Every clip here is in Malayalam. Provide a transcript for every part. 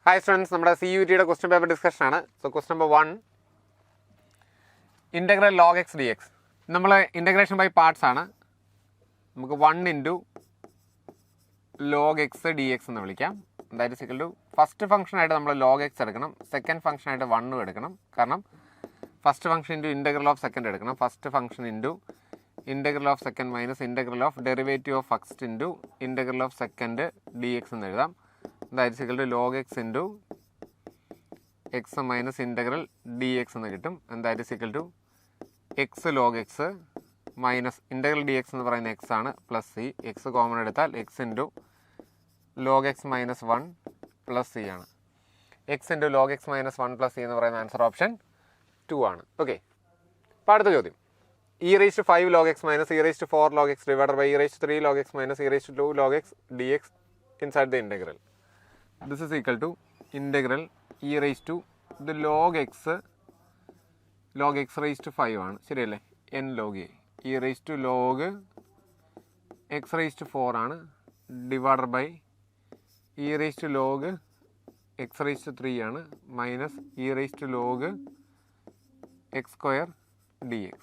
ഹായ് സ്റ്റുഡൻസ്, നമ്മുടെ CUT ക്വസ്റ്റ്യൻ പേപ്പർ ഡിസ്കഷൻ ആണ്. So question number 1, integral log x d x. നമ്മൾ ഇൻ്റഗ്രേഷൻ ബൈ പാർട്സ് ആണ്. നമുക്ക് 1 into log x d x എന്ന് വിളിക്കാം. That is equal to first ഫംഗ്ഷനായിട്ട് നമ്മൾ ലോഗ് എക്സ് എടുക്കണം, സെക്കൻഡ് ഫംഗ്ഷനായിട്ട് 1 എടുക്കണം. കാരണം first function into integral of second എടുക്കണം. First function into integral of second minus integral of derivative of first into integral of second D x എന്ന് എഴുതാം. That is equal to log x into x minus integral d x എന്ന് കിട്ടും. That is equal to x log x minus integral d x എന്ന് പറയുന്ന എക്സ് ആണ്, പ്ലസ് സി. എക്സ് കോമൺ എടുത്താൽ x into log x minus 1 plus C ആണ്. X into log x minus 1 plus C എന്ന് പറയുന്ന ആൻസർ ഓപ്ഷൻ 2 ആണ്. ഓക്കെ, അപ്പോൾ അടുത്ത ചോദ്യം. e raised to 5 log x minus e raised to 4 log x divided by e raised to 3 log x minus e raised to 2 log x dx inside the integral. This is equal to integral e raised to the log x raised to 5 ആണ്, ശരിയല്ലേ? n log a e raised to log x raised to 4 ആണ്, divided by e raised to log x raised to 3 ആണ്, minus e raised to log x square dx.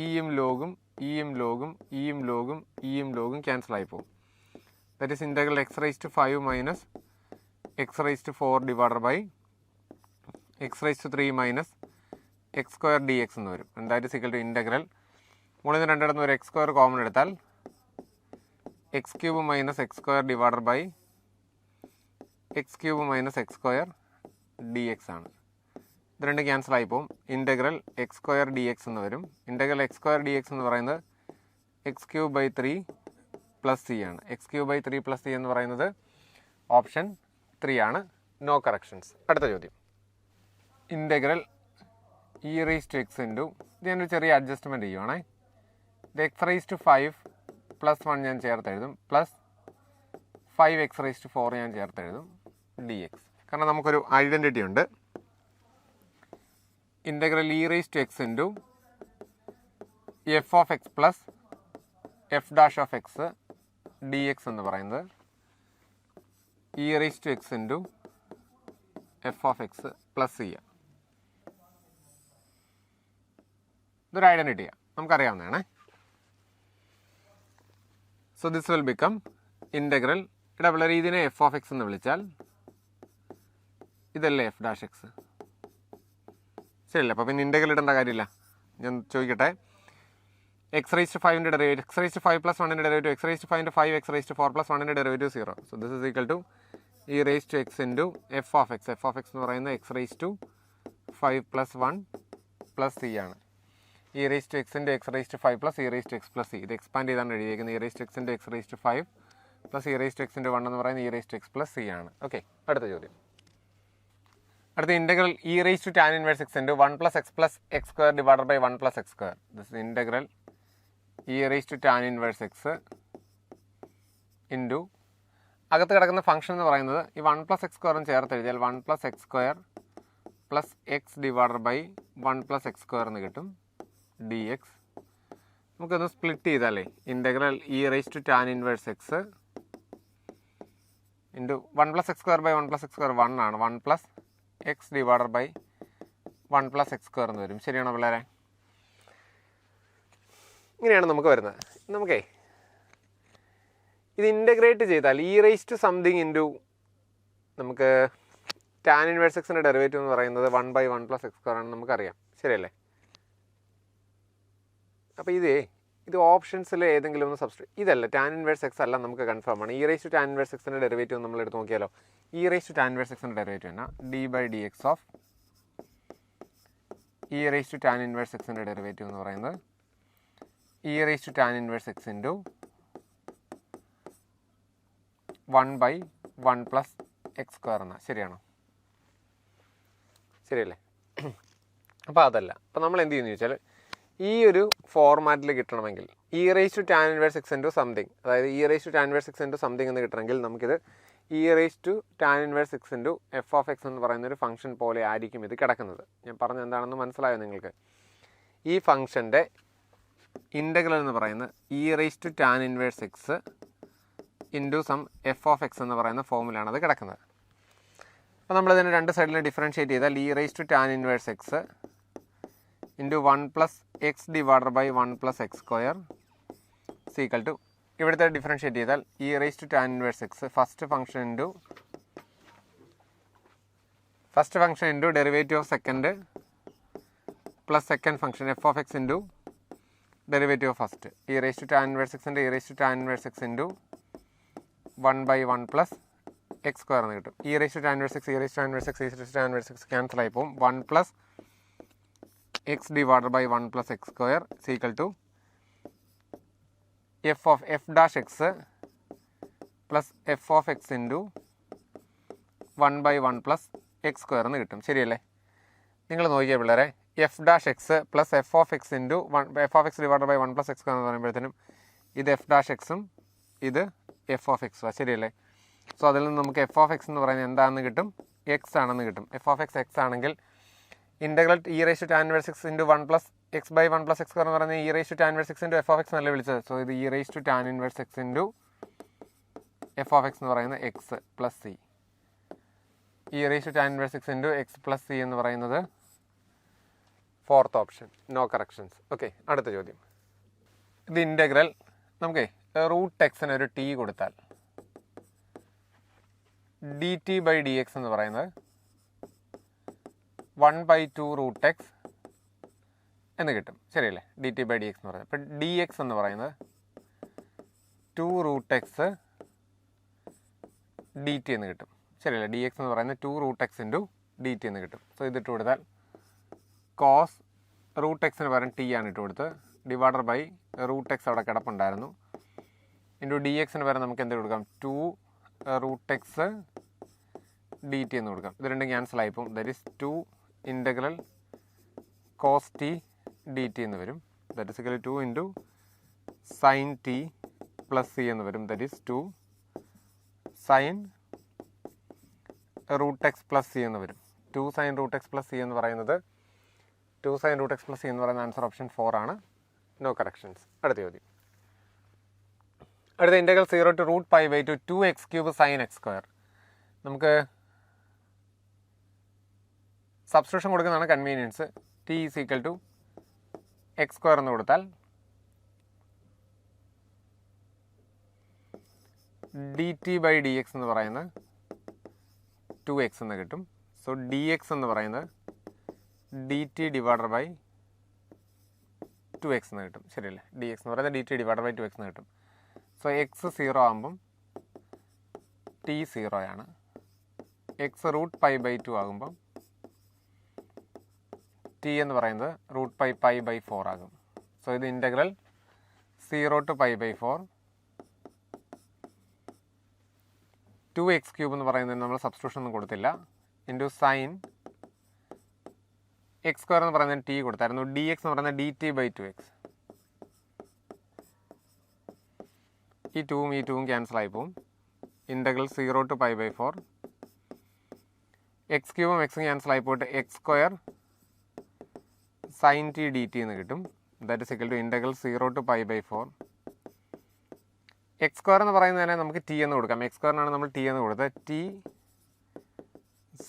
ഇയും ലോഗും ഇയും ലോഗും ഇയും ലോഗും ഇയും ലോഗും ക്യാൻസൽ ആയി പോകും. That is integral x rice to 5 minus x rice to 4 divided by x rice to 3 minus x square d x എന്ന് വരും. That is equal to integral മുകളിൽ നിന്ന് രണ്ടിടത്തുനിന്ന് ഒരു എക്സ് സ്ക്വയർ കോമൺ എടുത്താൽ x cube minus x square divided by x cube minus x square d x ആണ്. ഇത് രണ്ട് ക്യാൻസൽ ആയി പോകും. Integral x square d x എന്ന് വരും. Integral x square d x എന്ന് പറയുന്നത് x cube by 3 plus C ആണ്. X cube by 3 plus C എന്ന് പറയുന്നത് ഓപ്ഷൻ 3 ആണ്. No corrections. അടുത്ത ചോദ്യം. Integral e raise to x into, ഇത് ഞാനൊരു ചെറിയ അഡ്ജസ്റ്റ്മെൻറ്റ് ചെയ്യുവാണേ. ഇത് എക്സ് റേസ് ടു 5 പ്ലസ് 1 ഞാൻ ചേർത്ത് എഴുതും, പ്ലസ് 5 എക്സ് റേസ് ടു 4 ഞാൻ ചേർത്ത് എഴുതും ഡി എക്സ്. കാരണം നമുക്കൊരു ഐഡൻറ്റിറ്റി ഉണ്ട്. Integral e raise to x into f of x plus f dash of x d x എന്ന് പറയുന്നത് e raise to x into f of x plus c. ഇതൊരു ഐഡൻറ്റിറ്റിയാണ്, നമുക്കറിയാവുന്നതാണേ. So this will become integral, ഇവിടെ വളരെ ഇതിനെ എഫ് ഓഫ് എക്സ് എന്ന് വിളിച്ചാൽ ഇതല്ലേ എഫ് ഡാഷ് എക്സ്, ശരിയല്ലേ? അപ്പോൾ പിന്നെ ഇൻ്റഗ്രൽ ഇടേണ്ട കാര്യമില്ല. ഞാൻ ചോദിക്കട്ടെ, എക്സ് റേസ് ടു 5ൻ്റെ derivative, x raise to 5 plus 1ൻ്റെ derivative, x raise to 5 5 x raise to 4 plus 1ൻ്റെ derivative 0. So this is equal to e raise to x into f of x. F of x എന്ന് പറയുന്നത് x raise to 5 plus 1 plus C ആണ്. E raise to x into x raise to 5 plus e raise to x plus C. ഇത് എക്സ്പാൻഡ് ചെയ്താണ് എഴുതിയിരിക്കുന്നത്. E raise to x into x raise to 5 plus e raise to x into 1 എന്ന് പറയുന്നത് e raise to x plus C ആണ്. ഓക്കെ, അടുത്ത ചോദ്യം. അടുത്ത integral e raise to tan inverse x into 1 plus x plus x square divided by 1 plus x square. This is integral e raise to tan inverse x into, അകത്ത് കിടക്കുന്ന ഫംഗ്ഷൻ എന്ന് പറയുന്നത് ഈ 1 പ്ലസ് എക്സ് സ്ക്വയറും ചേർത്ത് എഴുതിയാൽ 1 plus x square plus x divided by 1 plus x square എന്ന് കിട്ടും ഡി എക്സ്. നമുക്കൊന്ന് സ്പ്ലിറ്റ് ചെയ്താലേ, integral e raise to tan inverse x into 1 plus x square by 1 plus x square 1 ആണ്, 1 plus x divided by 1 plus x square എന്ന് വരും. ശരിയാണോ പിള്ളേരെ? ഇങ്ങനെയാണ് നമുക്ക് വരുന്നത്. നമുക്കേ ഇത് ഇൻ്റഗ്രേറ്റ് ചെയ്താൽ e raise to something into, നമുക്ക് ടാൻ ഇൻവേഴ്സ് എക്സിൻ്റെ ഡെറിവേറ്റീവ് എന്ന് പറയുന്നത് 1 ബൈ 1 പ്ലസ് എക്സ് സ്ക്വയർ ആണെന്ന് നമുക്കറിയാം, ശരിയല്ലേ? അപ്പോൾ ഇത് ഓപ്ഷൻസിൽ ഏതെങ്കിലും ഒന്ന് സബ്സ്റ്റിറ്റ്യൂട്ട്, ഇതല്ല ടാൻ ഇൻവേഴ്സ് എക്സ് അല്ല, നമുക്ക് കൺഫേം ആണ്. E raise to tan inverse എക്സിൻ്റെ ഡെറിവേറ്റീവ് നമ്മൾ എടുത്ത് നോക്കിയാലോ. E raise to tan inverse എക്സിൻ്റെ ഡെറിവേറ്റീവ് എന്നാ d by d x of e raise to tan inverse എക്സിൻ്റെ ഡെറിവേറ്റീവ് എന്ന് പറയുന്നത് e raise to tan inverse x into 1 by 1 plus x square എന്നാ. ശരിയാണോ? ശരിയല്ലേ? അപ്പോൾ അതല്ല. അപ്പോൾ നമ്മൾ എന്ത് ചെയ്യുന്നു ചോദിച്ചാൽ, ഈ ഒരു ഫോർമാറ്റിൽ കിട്ടണമെങ്കിൽ e raise to tan inverse x into something, അതായത് e raise to tan inverse x into something എന്ന് കിട്ടണമെങ്കിൽ നമുക്കിത് e raise to tan inverse x into f of x എന്ന് പറയുന്ന ഒരു ഫംഗ്ഷൻ പോലെ ആയിരിക്കും ഇത് കിടക്കുന്നത്. ഞാൻ പറഞ്ഞത് എന്താണെന്ന് മനസ്സിലായോ നിങ്ങൾക്ക്? ഈ ഫംഗ്ഷൻ്റെ ഇൻ്റഗ്രൽ എന്ന് പറയുന്നത് e raise to tan inverse x into some f of x എന്ന് പറയുന്ന ഫോമിലാണ് അത് കിടക്കുന്നത്. അപ്പോൾ നമ്മളിതിനെ രണ്ട് സൈഡിൽ ഡിഫറൻഷ്യേറ്റ് ചെയ്താൽ e raise to tan inverse x into 1 plus x divided by 1 plus x square equal to ഇവിടുത്തെ ഡിഫറൻഷ്യേറ്റ് ചെയ്താൽ e raise to tan inverse x first function into derivative of second plus second function f of x into derivative of first e raise to tan inverse എക്സിൻ്റെ e raise to tan inverse x into 1 by 1 plus x square എന്ന് കിട്ടും. E raise to tan inverse x e raise to tan inverse x e raise to tan inverse x cancel ആയി പോകും. 1 plus x divided by 1 plus x square equal to f of f dash x plus f of x into 1 by 1 plus x square എന്ന് കിട്ടും. ശരിയല്ലേ? നിങ്ങൾ നോക്കിയാൽ പിള്ളേരെ f dash x plus f of x into f of x divide by 1 plus x square എന്ന് പറയുമ്പോഴത്തേനും ഇത് എഫ് ഡാഷ് എക്സും ഇത് എഫ് ഓഫ് എക്സും ശരിയല്ലേ? സോ അതിൽ നിന്ന് നമുക്ക് എഫ് ഓഫ് എക്സ് എന്ന് പറയുന്നത് എന്താണെന്ന് കിട്ടും? എക്സ് ആണെന്ന് കിട്ടും. എഫ് ഓഫ് എക്സ് എക്സ് ആണെങ്കിൽ integral e raise to tan inverse x into 1 plus x by 1 plus x square എന്ന് പറയുന്നത് e raise to tan inverse x into f of x എന്നല്ലേ വിളിച്ചത്. സോ ഇത് e raise to tan inverse x into f of x എന്ന് പറയുന്നത് x plus C. E raise to tan inverse x into x plus C എന്ന് പറയുന്നത് fourth option, no corrections. Okay, അടുത്ത ചോദ്യം. ഇത് ഇൻ്റഗ്രൽ നമുക്ക് റൂട്ട് എക്സിന് ഒരു ടി കൊടുത്താൽ d t by d x എന്ന് പറയുന്നത് 1/2 റൂട്ട് എക്സ് എന്ന് കിട്ടും. ശരിയല്ലേ? D t by d x എന്ന് പറയുന്നത്. അപ്പോൾ ഡി എക്സ് എന്ന് പറയുന്നത് 2 റൂട്ട് എക്സ് ഡി ടി എന്ന് കിട്ടും. ശരിയല്ലേ? ഡി എക്സ് എന്ന് പറയുന്നത് 2 root x into d t എന്ന് കിട്ടും. സോ ഇതിട്ട് കൊടുത്താൽ കോസ് റൂട്ട് എക്സിന് പകരം ടി ആണ് ഇട്ട് കൊടുത്ത് ഡിവൈഡർ ബൈ റൂട്ട് എക്സ് അവിടെ കിടപ്പുണ്ടായിരുന്നു ഇൻറ്റു ഡി എക്സിന് പകരം നമുക്ക് എന്ത് കൊടുക്കാം? 2 റൂട്ട് എക്സ് ഡി ടി എന്ന് കൊടുക്കാം. ഇത് രണ്ടും ക്യാൻസൽ ആയിപ്പോൾ that is 2 integral cos t d t എന്ന് വരും. That is 2 into sine t plus C എന്ന് വരും. That is 2 sine root x plus C എന്ന് വരും. 2 sine root x plus C എന്ന് പറയുന്നത് 2 sine root x plus C എന്ന് പറയുന്ന ആൻസർ ഓപ്ഷൻ 4 ആണ്. No corrections. അടുത്ത ചോദ്യം. അടുത്ത integral 0 to root pi by 2 2x cube sine x square. നമുക്ക് സബ്സ്റ്റിറ്റ്യൂഷൻ കൊടുക്കുന്നതാണ് convenience. T is equal to x square എന്ന് കൊടുത്താൽ d t by d x എന്ന് പറയുന്നത് 2x എന്ന് കിട്ടും. സോ ഡി എക്സ് എന്ന് പറയുന്നത് D T divider by 2x എന്ന് കിട്ടും. ശരിയല്ലേ? ഡി എക്സ് എന്ന് പറയുന്നത് D T divider by 2x എന്ന് കിട്ടും. സോ എക്സ് 0 ആകുമ്പം ടി 0 ആണ്. എക്സ് റൂട്ട് പൈ ബൈ 2 ആകുമ്പം ടി എന്ന് പറയുന്നത് റൂട്ട് പൈ ബൈ 4 ആകും. സോ ഇത് integral 0 to pi by 4 2x cube എന്ന് പറയുന്നതിന് നമ്മൾ സബ്സ്റ്റിറ്റ്യൂഷൻ ഒന്നും കൊടുത്തില്ല ഇൻറ്റു സൈൻ എക്സ് സ്ക്വയർ എന്ന് പറയുന്നത് ടി കൊടുത്തായിരുന്നു. ഡി എക്സ് എന്ന് പറയുന്നത് ഡി ടി ബൈ 2x. ഈ 2ഉം ഈ 2ഉം ക്യാൻസൽ ആയി പോവും. Integral 0 to pi by 4 x ക്യൂബും എക്സും ക്യാൻസൽ ആയി പോയിട്ട് x square sine t d t എന്ന് കിട്ടും. That is equal to integral 0 to pi by 4 x square എന്ന് പറയുന്നതിനെ നമുക്ക് ടി എന്ന് കൊടുക്കാം. എക്സ് സ്ക്വയറിനാണ് നമ്മൾ ടി എന്ന് കൊടുത്തത്. T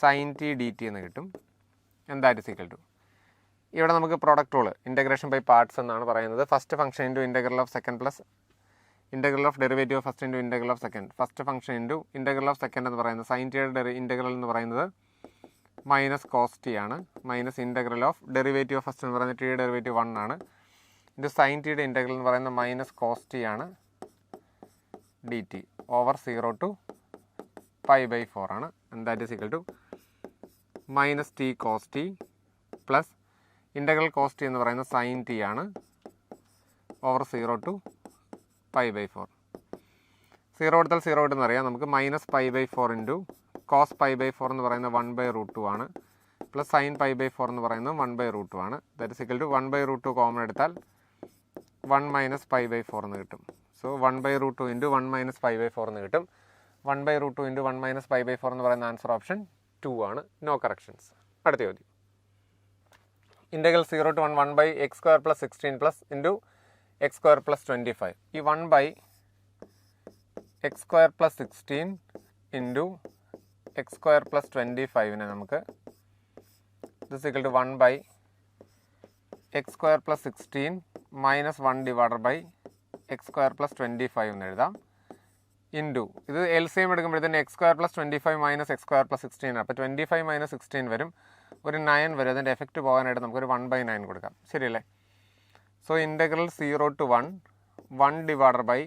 sine t d t എന്ന് കിട്ടും. And that is equal to ഇവിടെ നമുക്ക് product rule integration by parts എന്നാണ് പറയുന്നത്. First function into integral of second plus integral of derivative of first into integral of second. First function into integral of second എന്ന് പറയുന്നത് സൈൻ ടിയുടെ ഇൻ്റഗ്രൽ എന്ന് പറയുന്നത് മൈനസ് കോസ് ടി ആണ്. Minus integral of derivative of first എന്ന് പറയുന്നത് ടിയുടെ ഡെറിവേറ്റീവ് 1 ആണ്. ഇൻറ്റു സൈൻ ടിയുടെ ഇൻ്റഗ്രൽ എന്ന് പറയുന്നത് മൈനസ് കോസ് ടി ആണ് d t over 0 to pi by 4 ആണ്. And that is equal to minus t cos t plus integral cos t എന്ന് പറയുന്നത് സൈൻ ടി ആണ് ഓവർ 0 ടു പൈ ബൈ 4. 0 എടുത്താൽ 0 കിട്ടുമെന്ന് അറിയാം. നമുക്ക് minus pi by 4 into cos pi by 4 എന്ന് പറയുന്നത് 1/√2 ആണ്. പ്ലസ് സൈൻ പൈ ബൈ 4 എന്ന് പറയുന്നത് 1/√2 ആണ്. That is equal to 1/√2 common എടുത്താൽ 1 മൈനസ് പൈ ബൈ 4 എന്ന് കിട്ടും. So 1/√2 into 1 minus pi by 4 എന്ന് കിട്ടും. 1/√2 ഇൻറ്റു 1 മൈനസ് പൈ ബൈ 4 എന്ന് പറയുന്ന ആൻസർ ഓപ്ഷൻ 2 ആണ്. No corrections. അടുത്ത ചോദ്യം. Integral 0 to 1 by x square plus 16 plus into x square plus 25. ഈ 1 by x square plus 16 into x square plus 25നെ നമുക്ക് this equal to 1 by x square plus 16 minus 1 divided by x square plus 25 എന്ന് എഴുതാം. ഇൻറ്റു ഇത് എൽ സി എം എടുക്കുമ്പോഴത്തേന് x square plus 25 minus x square plus 16 അപ്പോൾ 25 മൈനസ് 16 വരും, ഒരു 9 വരും. അതിൻ്റെ എഫക്റ്റ് പോകാനായിട്ട് നമുക്കൊരു 1/9 കൊടുക്കാം, ശരിയല്ലേ? So integral 0 to 1 divided by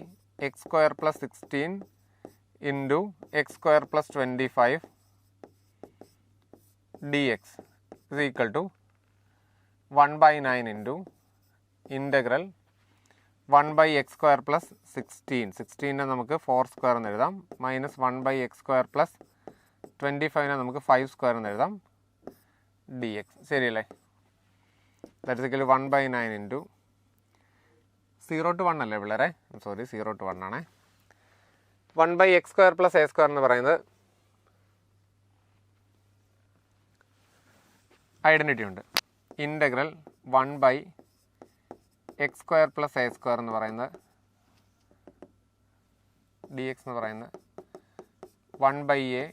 x square plus 16 into x square plus 25 d x is equal to 1/9 into integral 1 by x square plus 16 നമുക്ക് 4 സ്ക്വയർ എന്ന് എഴുതാം, minus 1 by x square plus 25 നമുക്ക് 5 സ്ക്വയർ എന്ന് എഴുതാം ഡി എക്സ്, ശരിയല്ലേ? That is equal 1/9 into 0 to 1 അല്ലേ പിള്ളേരെ? സോറി, 0 to 1 ആണേ. 1 by x square plus a square എന്ന് പറയുന്നത് ഐഡൻറ്റിറ്റി ഉണ്ട്. Integral 1 by x square plus a square എന്ന് പറയുന്നത് ഡി എക്സ് എന്ന് പറയുന്നത് 1 by a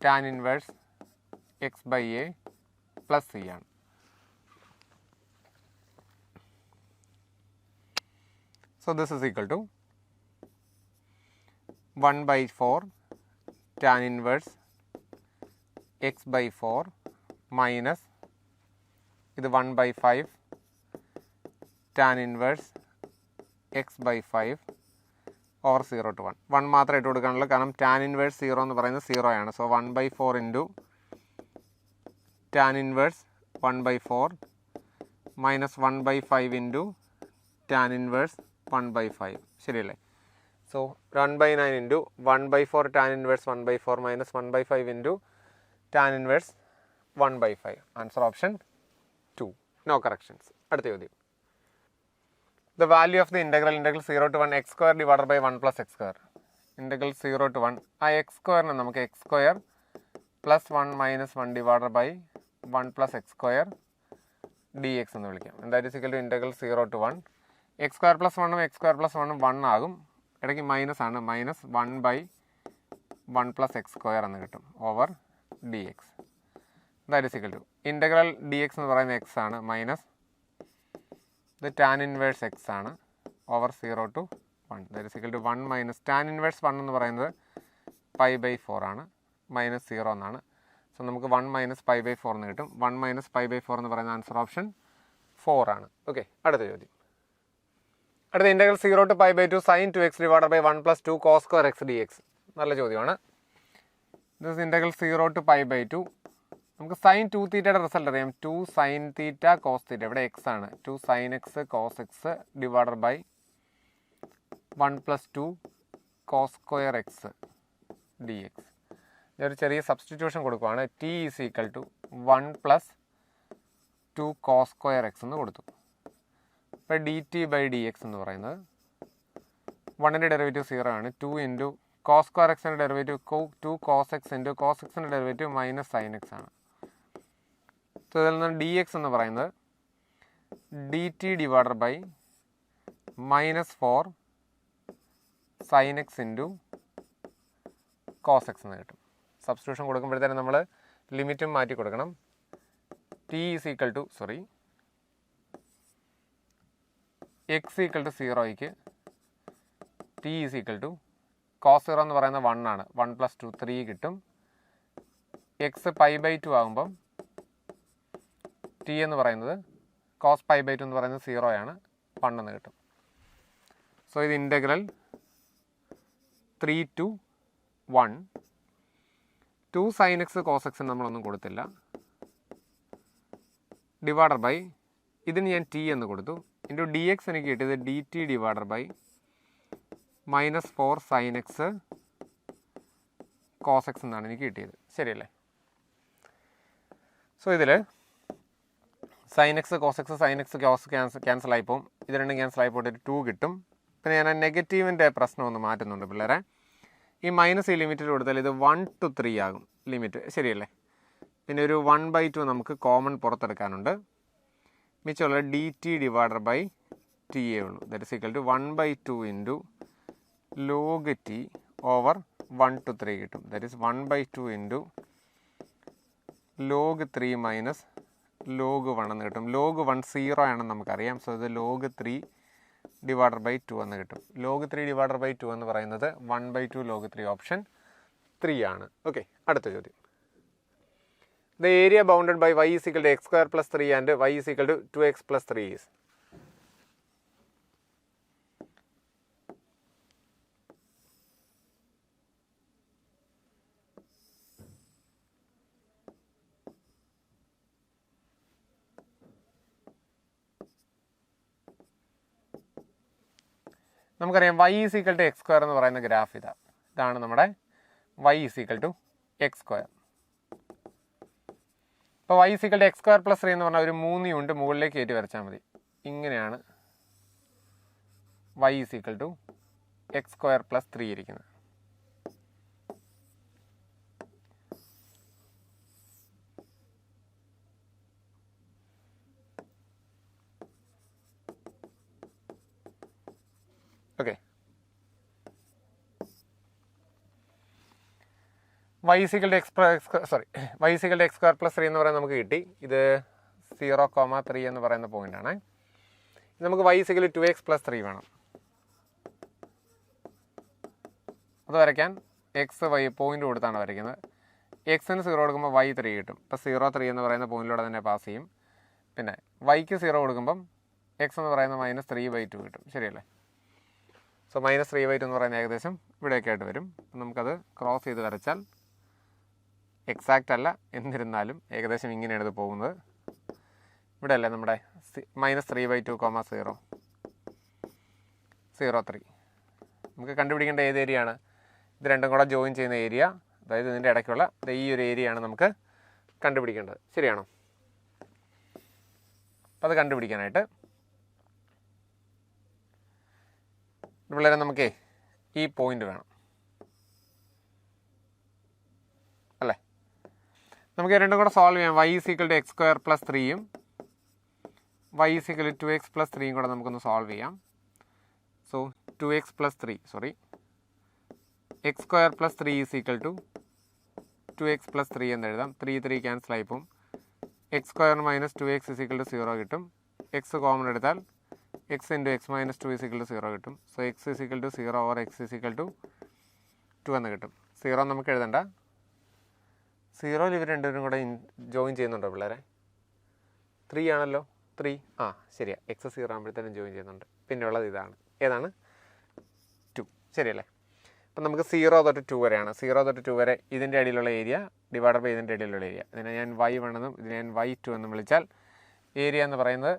tan inverse x by a plus C ആണ്. So this is equal to 1 by 4 tan inverse x by 4 minus ഇത് 1 by 5 tan inverse x by 5 or 0 to 1. 1 മാത്രമേ ഇട്ട് കൊടുക്കാനുള്ളൂ, കാരണം tan inverse 0 എന്ന് പറയുന്നത് 0 ആണ്. So 1 by 4 into tan inverse 1 by 4 minus 1 by 5 into tan inverse 1 by 5, ശരിയല്ലേ? So 1/9 into 1 by 4 tan inverse 1 by 4 minus 1 by 5 into tan inverse 1 by 5. Answer option 2, no corrections. അടുത്ത ചോദ്യം. The value of the integral 0 to 1 x square divided by 1 plus x square. Integral 0 to 1 ആ എക്സ് സ്ക്വയറിനെ നമുക്ക് x square plus 1 minus 1 divided by 1 plus x square d x എന്ന് വിളിക്കാം. That is equal to integral 0 to 1 x square plus 1 x square plus 1 1 ആകും, ഇടയ്ക്ക് മൈനസ് ആണ്, minus 1 by 1 plus x square എന്ന് കിട്ടും over d x. That is equal to integral d x എന്ന് പറയുന്നത് എക്സ് ആണ്, മൈനസ് ഇത് ടാൻ ഇൻവേഴ്സ് എക്സ് ആണ് over 0 to 1. That is equal to 1 minus tan inverse 1 എന്ന് പറയുന്നത് പൈ ബൈ 4 ആണ്, മൈനസ് 0 എന്നാണ്. സോ നമുക്ക് 1 മൈനസ് പൈ ബൈ 4 എന്ന് കിട്ടും. 1 മൈനസ് പൈ ബൈ 4 എന്ന് പറയുന്ന ആൻസർ ഓപ്ഷൻ 4 ആണ്. ഓക്കെ, അടുത്ത ചോദ്യം. അടുത്ത integral 0 to pi by 2 sine 2x divided by 1 plus 2 cos square x d x. നല്ല ചോദ്യമാണ്. This integral 0 to pi by 2 നമുക്ക് സൈൻ 2 തീറ്റയുടെ റിസൾട്ട് അറിയാം. 2 സൈൻ തീറ്റ കോസ് തീറ്റ, ഇവിടെ എക്സ് ആണ്. 2 sine x cos x divided by 1 plus 2 cos square x d x. ഇതൊരു ചെറിയ സബ്സ്റ്റിറ്റ്യൂഷൻ കൊടുക്കുവാണ്. T is equal to 1 plus 2 cos square x എന്ന് കൊടുത്തു. ഇപ്പോൾ d t by d x എന്ന് പറയുന്നത് 1ൻ്റെ ഡെറിവേറ്റീവ് 0 ആണ്. 2 ഇൻറ്റു കോസ് സ്ക്വയർ എക്സിൻ്റെ derivative 2 cos x into cos എക്സിൻ്റെ ഡെറിവേറ്റീവ് മൈനസ് സൈൻ എക്സ് ആണ്. സോ ഇതിൽ നിന്ന് ഡി എക്സ് എന്ന് പറയുന്നത് D t divided by minus 4 sine x into cos x എന്ന് കിട്ടും. സബ്സ്റ്റിറ്റ്യൂഷൻ കൊടുക്കുമ്പോഴത്തേനും നമ്മൾ ലിമിറ്റും മാറ്റി കൊടുക്കണം. T is equal to x equal to 0യ്ക്ക് t is equal to cos 0 എന്ന് പറയുന്നത് 1 ആണ്. 1 പ്ലസ് 2 3 കിട്ടും. എക്സ് പൈ ബൈ 2 ആകുമ്പം ടി എന്ന് പറയുന്നത് കോസ് പൈ ബൈ 2 എന്ന് പറയുന്നത് 0 ആണ്, 1 എന്ന് കിട്ടും. സോ ഇത് integral 3 to 1 2 sine x cos x നമ്മളൊന്നും കൊടുത്തില്ല, ഡിവൈഡഡ് ബൈ ഇതിന് ഞാൻ ടി എന്ന് കൊടുത്തു, ഇൻറ്റു ഡി എക്സ് എനിക്ക് കിട്ടിയത് d t divided by minus 4 sine x cos x എന്നാണ് എനിക്ക് കിട്ടിയത്, ശരിയല്ലേ? സോ ഇതിൽ sine x cos x sine x cos cancel ആയിപ്പോവും, ഇത് രണ്ടും ക്യാൻസൽ ആയിപ്പോയിട്ട് 2 കിട്ടും. പിന്നെ ഞാൻ നെഗറ്റീവിൻ്റെ പ്രശ്നം ഒന്ന് മാറ്റുന്നുണ്ട് പിള്ളേരെ. ഈ മൈനസ് ഈ ലിമിറ്റിൽ കൊടുത്താൽ ഇത് 1 to 3 ആകും ലിമിറ്റ്, ശരിയല്ലേ? പിന്നെ ഒരു 1/2 നമുക്ക് കോമൺ പുറത്തെടുക്കാനുണ്ട്. മിച്ചമുള്ള d t divided by t എ ഉള്ളൂ. That is equal to 1/2 into log t over 1 to 3 കിട്ടും. That is 1/2 into log 3 minus log 1 എന്ന് കിട്ടും. log 1 0 ആണെന്ന് നമുക്കറിയാം. സോ ഇത് log 3 ഡിവൈഡഡ് ബൈ 2 എന്ന് കിട്ടും. log 3 ഡിവൈഡഡ് ബൈ 2 എന്ന് പറയുന്നത് 1/2 log 3 ഓപ്ഷൻ 3 ആണ്. ഓക്കെ, അടുത്ത ചോദ്യം. The area bounded by y is equal to x square plus 3 and y is equal to 2x plus 3 is. നമുക്കറിയാം y is equal to x square എന്ന് പറയുന്ന ഗ്രാഫ് ഇതാണ് നമ്മുടെ y is equal to x square. അപ്പോൾ y is equal to x square plus 3 എന്ന് പറഞ്ഞാൽ ഒരു 3 യൂണിറ്റ് മുകളിലേക്ക് കയറ്റി വരച്ചാൽ മതി. ഇങ്ങനെയാണ് y is equal to x square plus 3 ഇരിക്കുന്നത്. Okay, y is equal to x square plus 3 എന്ന് പറയുന്നത് നമുക്ക് കിട്ടി. ഇത് 0,3 എന്ന് പറയുന്ന പോയിൻ്റാണ്. നമുക്ക് y is equal to 2x plus 3 വേണം. അത് വരയ്ക്കാൻ എക്സ് വൈ പോയിൻ്റ് കൊടുത്താണ് വരയ്ക്കുന്നത്. എക്സിന് 0 കൊടുക്കുമ്പോൾ y 3 കിട്ടും. ഇപ്പോൾ 0,3 എന്ന് പറയുന്ന പോയിന്റിലൂടെ തന്നെ പാസ് ചെയ്യും. പിന്നെ വൈക്ക് 0 കൊടുക്കുമ്പം എക്സ് എന്ന് പറയുന്ന -3/2 കിട്ടും. ശരിയല്ലേ? സോ -3/2 എന്ന് പറയുന്നത് ഏകദേശം ഇവിടെയൊക്കെ ആയിട്ട് വരും. നമുക്കത് ക്രോസ് ചെയ്ത് വരച്ചാൽ എക്സാക്റ്റ് അല്ല, എന്നിരുന്നാലും ഏകദേശം ഇങ്ങനെയാണ് ഇത് പോകുന്നത്. ഇവിടെ അല്ലേ നമ്മുടെ -3/2, 0,3. നമുക്ക് കണ്ടുപിടിക്കേണ്ട ഏത് ഏരിയ ആണ്? ഇത് രണ്ടും കൂടെ ജോയിൻ ചെയ്യുന്ന ഏരിയ, അതായത് ഇതിൻ്റെ ഇടയ്ക്കുള്ള ഈ ഒരു ഏരിയയാണ് നമുക്ക് കണ്ടുപിടിക്കേണ്ടത്. ശരിയാണോ? അപ്പോൾ അത് കണ്ടുപിടിക്കാനായിട്ട് പിള്ളേരെ നമുക്ക് ഈ പോയിന്റ് വേണം അല്ലേ? നമുക്ക് രണ്ടും കൂടെ സോൾവ് ചെയ്യാം. y is equal to x square plus 3യും y is equal to 2x plus 3യും കൂടെ നമുക്കൊന്ന് സോൾവ് ചെയ്യാം. So 2x plus 3 x square plus 3 is equal to 2x plus 3 എന്ന് എഴുതാം. 3 ക്യാൻസൽ ആയി പോകും. x square minus 2x is equal to 0 കിട്ടും. x കോമൺ എടുത്താൽ x into x minus 2 is equal to 0 കിട്ടും. So x is equal to 0 or x is equal to 2 എന്ന് കിട്ടും. 0 നമുക്ക് എഴുതണ്ട. 0 ഇവർ രണ്ടുപേരും കൂടെ ജോയിൻ ചെയ്യുന്നുണ്ടോ പിള്ളേരെ? 3 ആണല്ലോ. 3 ശരിയാ. x 0 ആകുമ്പോഴത്തേനും ജോയിൻ ചെയ്യുന്നുണ്ട്. പിന്നെ ഉള്ളത് ഇതാണ്. ഏതാണ്? 2. ശരിയല്ലേ? അപ്പം നമുക്ക് 0 തൊട്ട് 2 വരെയാണ്. 0 തൊട്ട് 2 വരെ ഇതിൻ്റെ അടിയിലുള്ള ഏരിയ ഡിവൈഡഡ് ബൈ ഇതിൻ്റെ അടിയിലുള്ള ഏരിയ. ഇതിനെ ഞാൻ y1 എന്നും ഇതിനെ ഞാൻ y2 എന്നും വിളിച്ചാൽ ഏരിയ എന്ന് പറയുന്നത്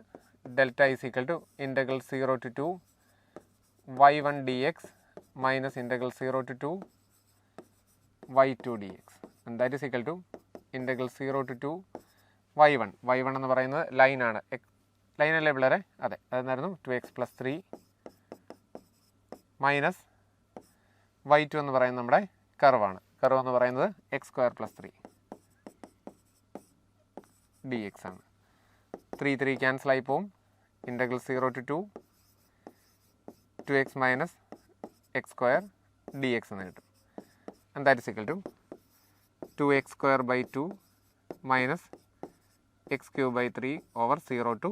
delta is equal to integral 0 to 2 y1 dx minus integral 0 to 2 y2 dx, and that is equal to integral 0 to 2 y1 എന്ന് പറയുന്നത് ലൈനാണ്. ലൈനല്ലേ പിള്ളേരെ? അതെ, അതെന്നായിരുന്നു 2x plus 3 മൈനസ് y2 എന്ന് പറയുന്നത് നമ്മുടെ കർവാണ്. കർവ് എന്ന് പറയുന്നത് x square plus 3 dx ആണ്. 3 ക്യാൻസൽ ആയി പോവും. integral 0 to 2 2x minus x square dx എന്ന് കിട്ടും. and that is equal to 2x square by 2 minus x cube by 3 over 0 to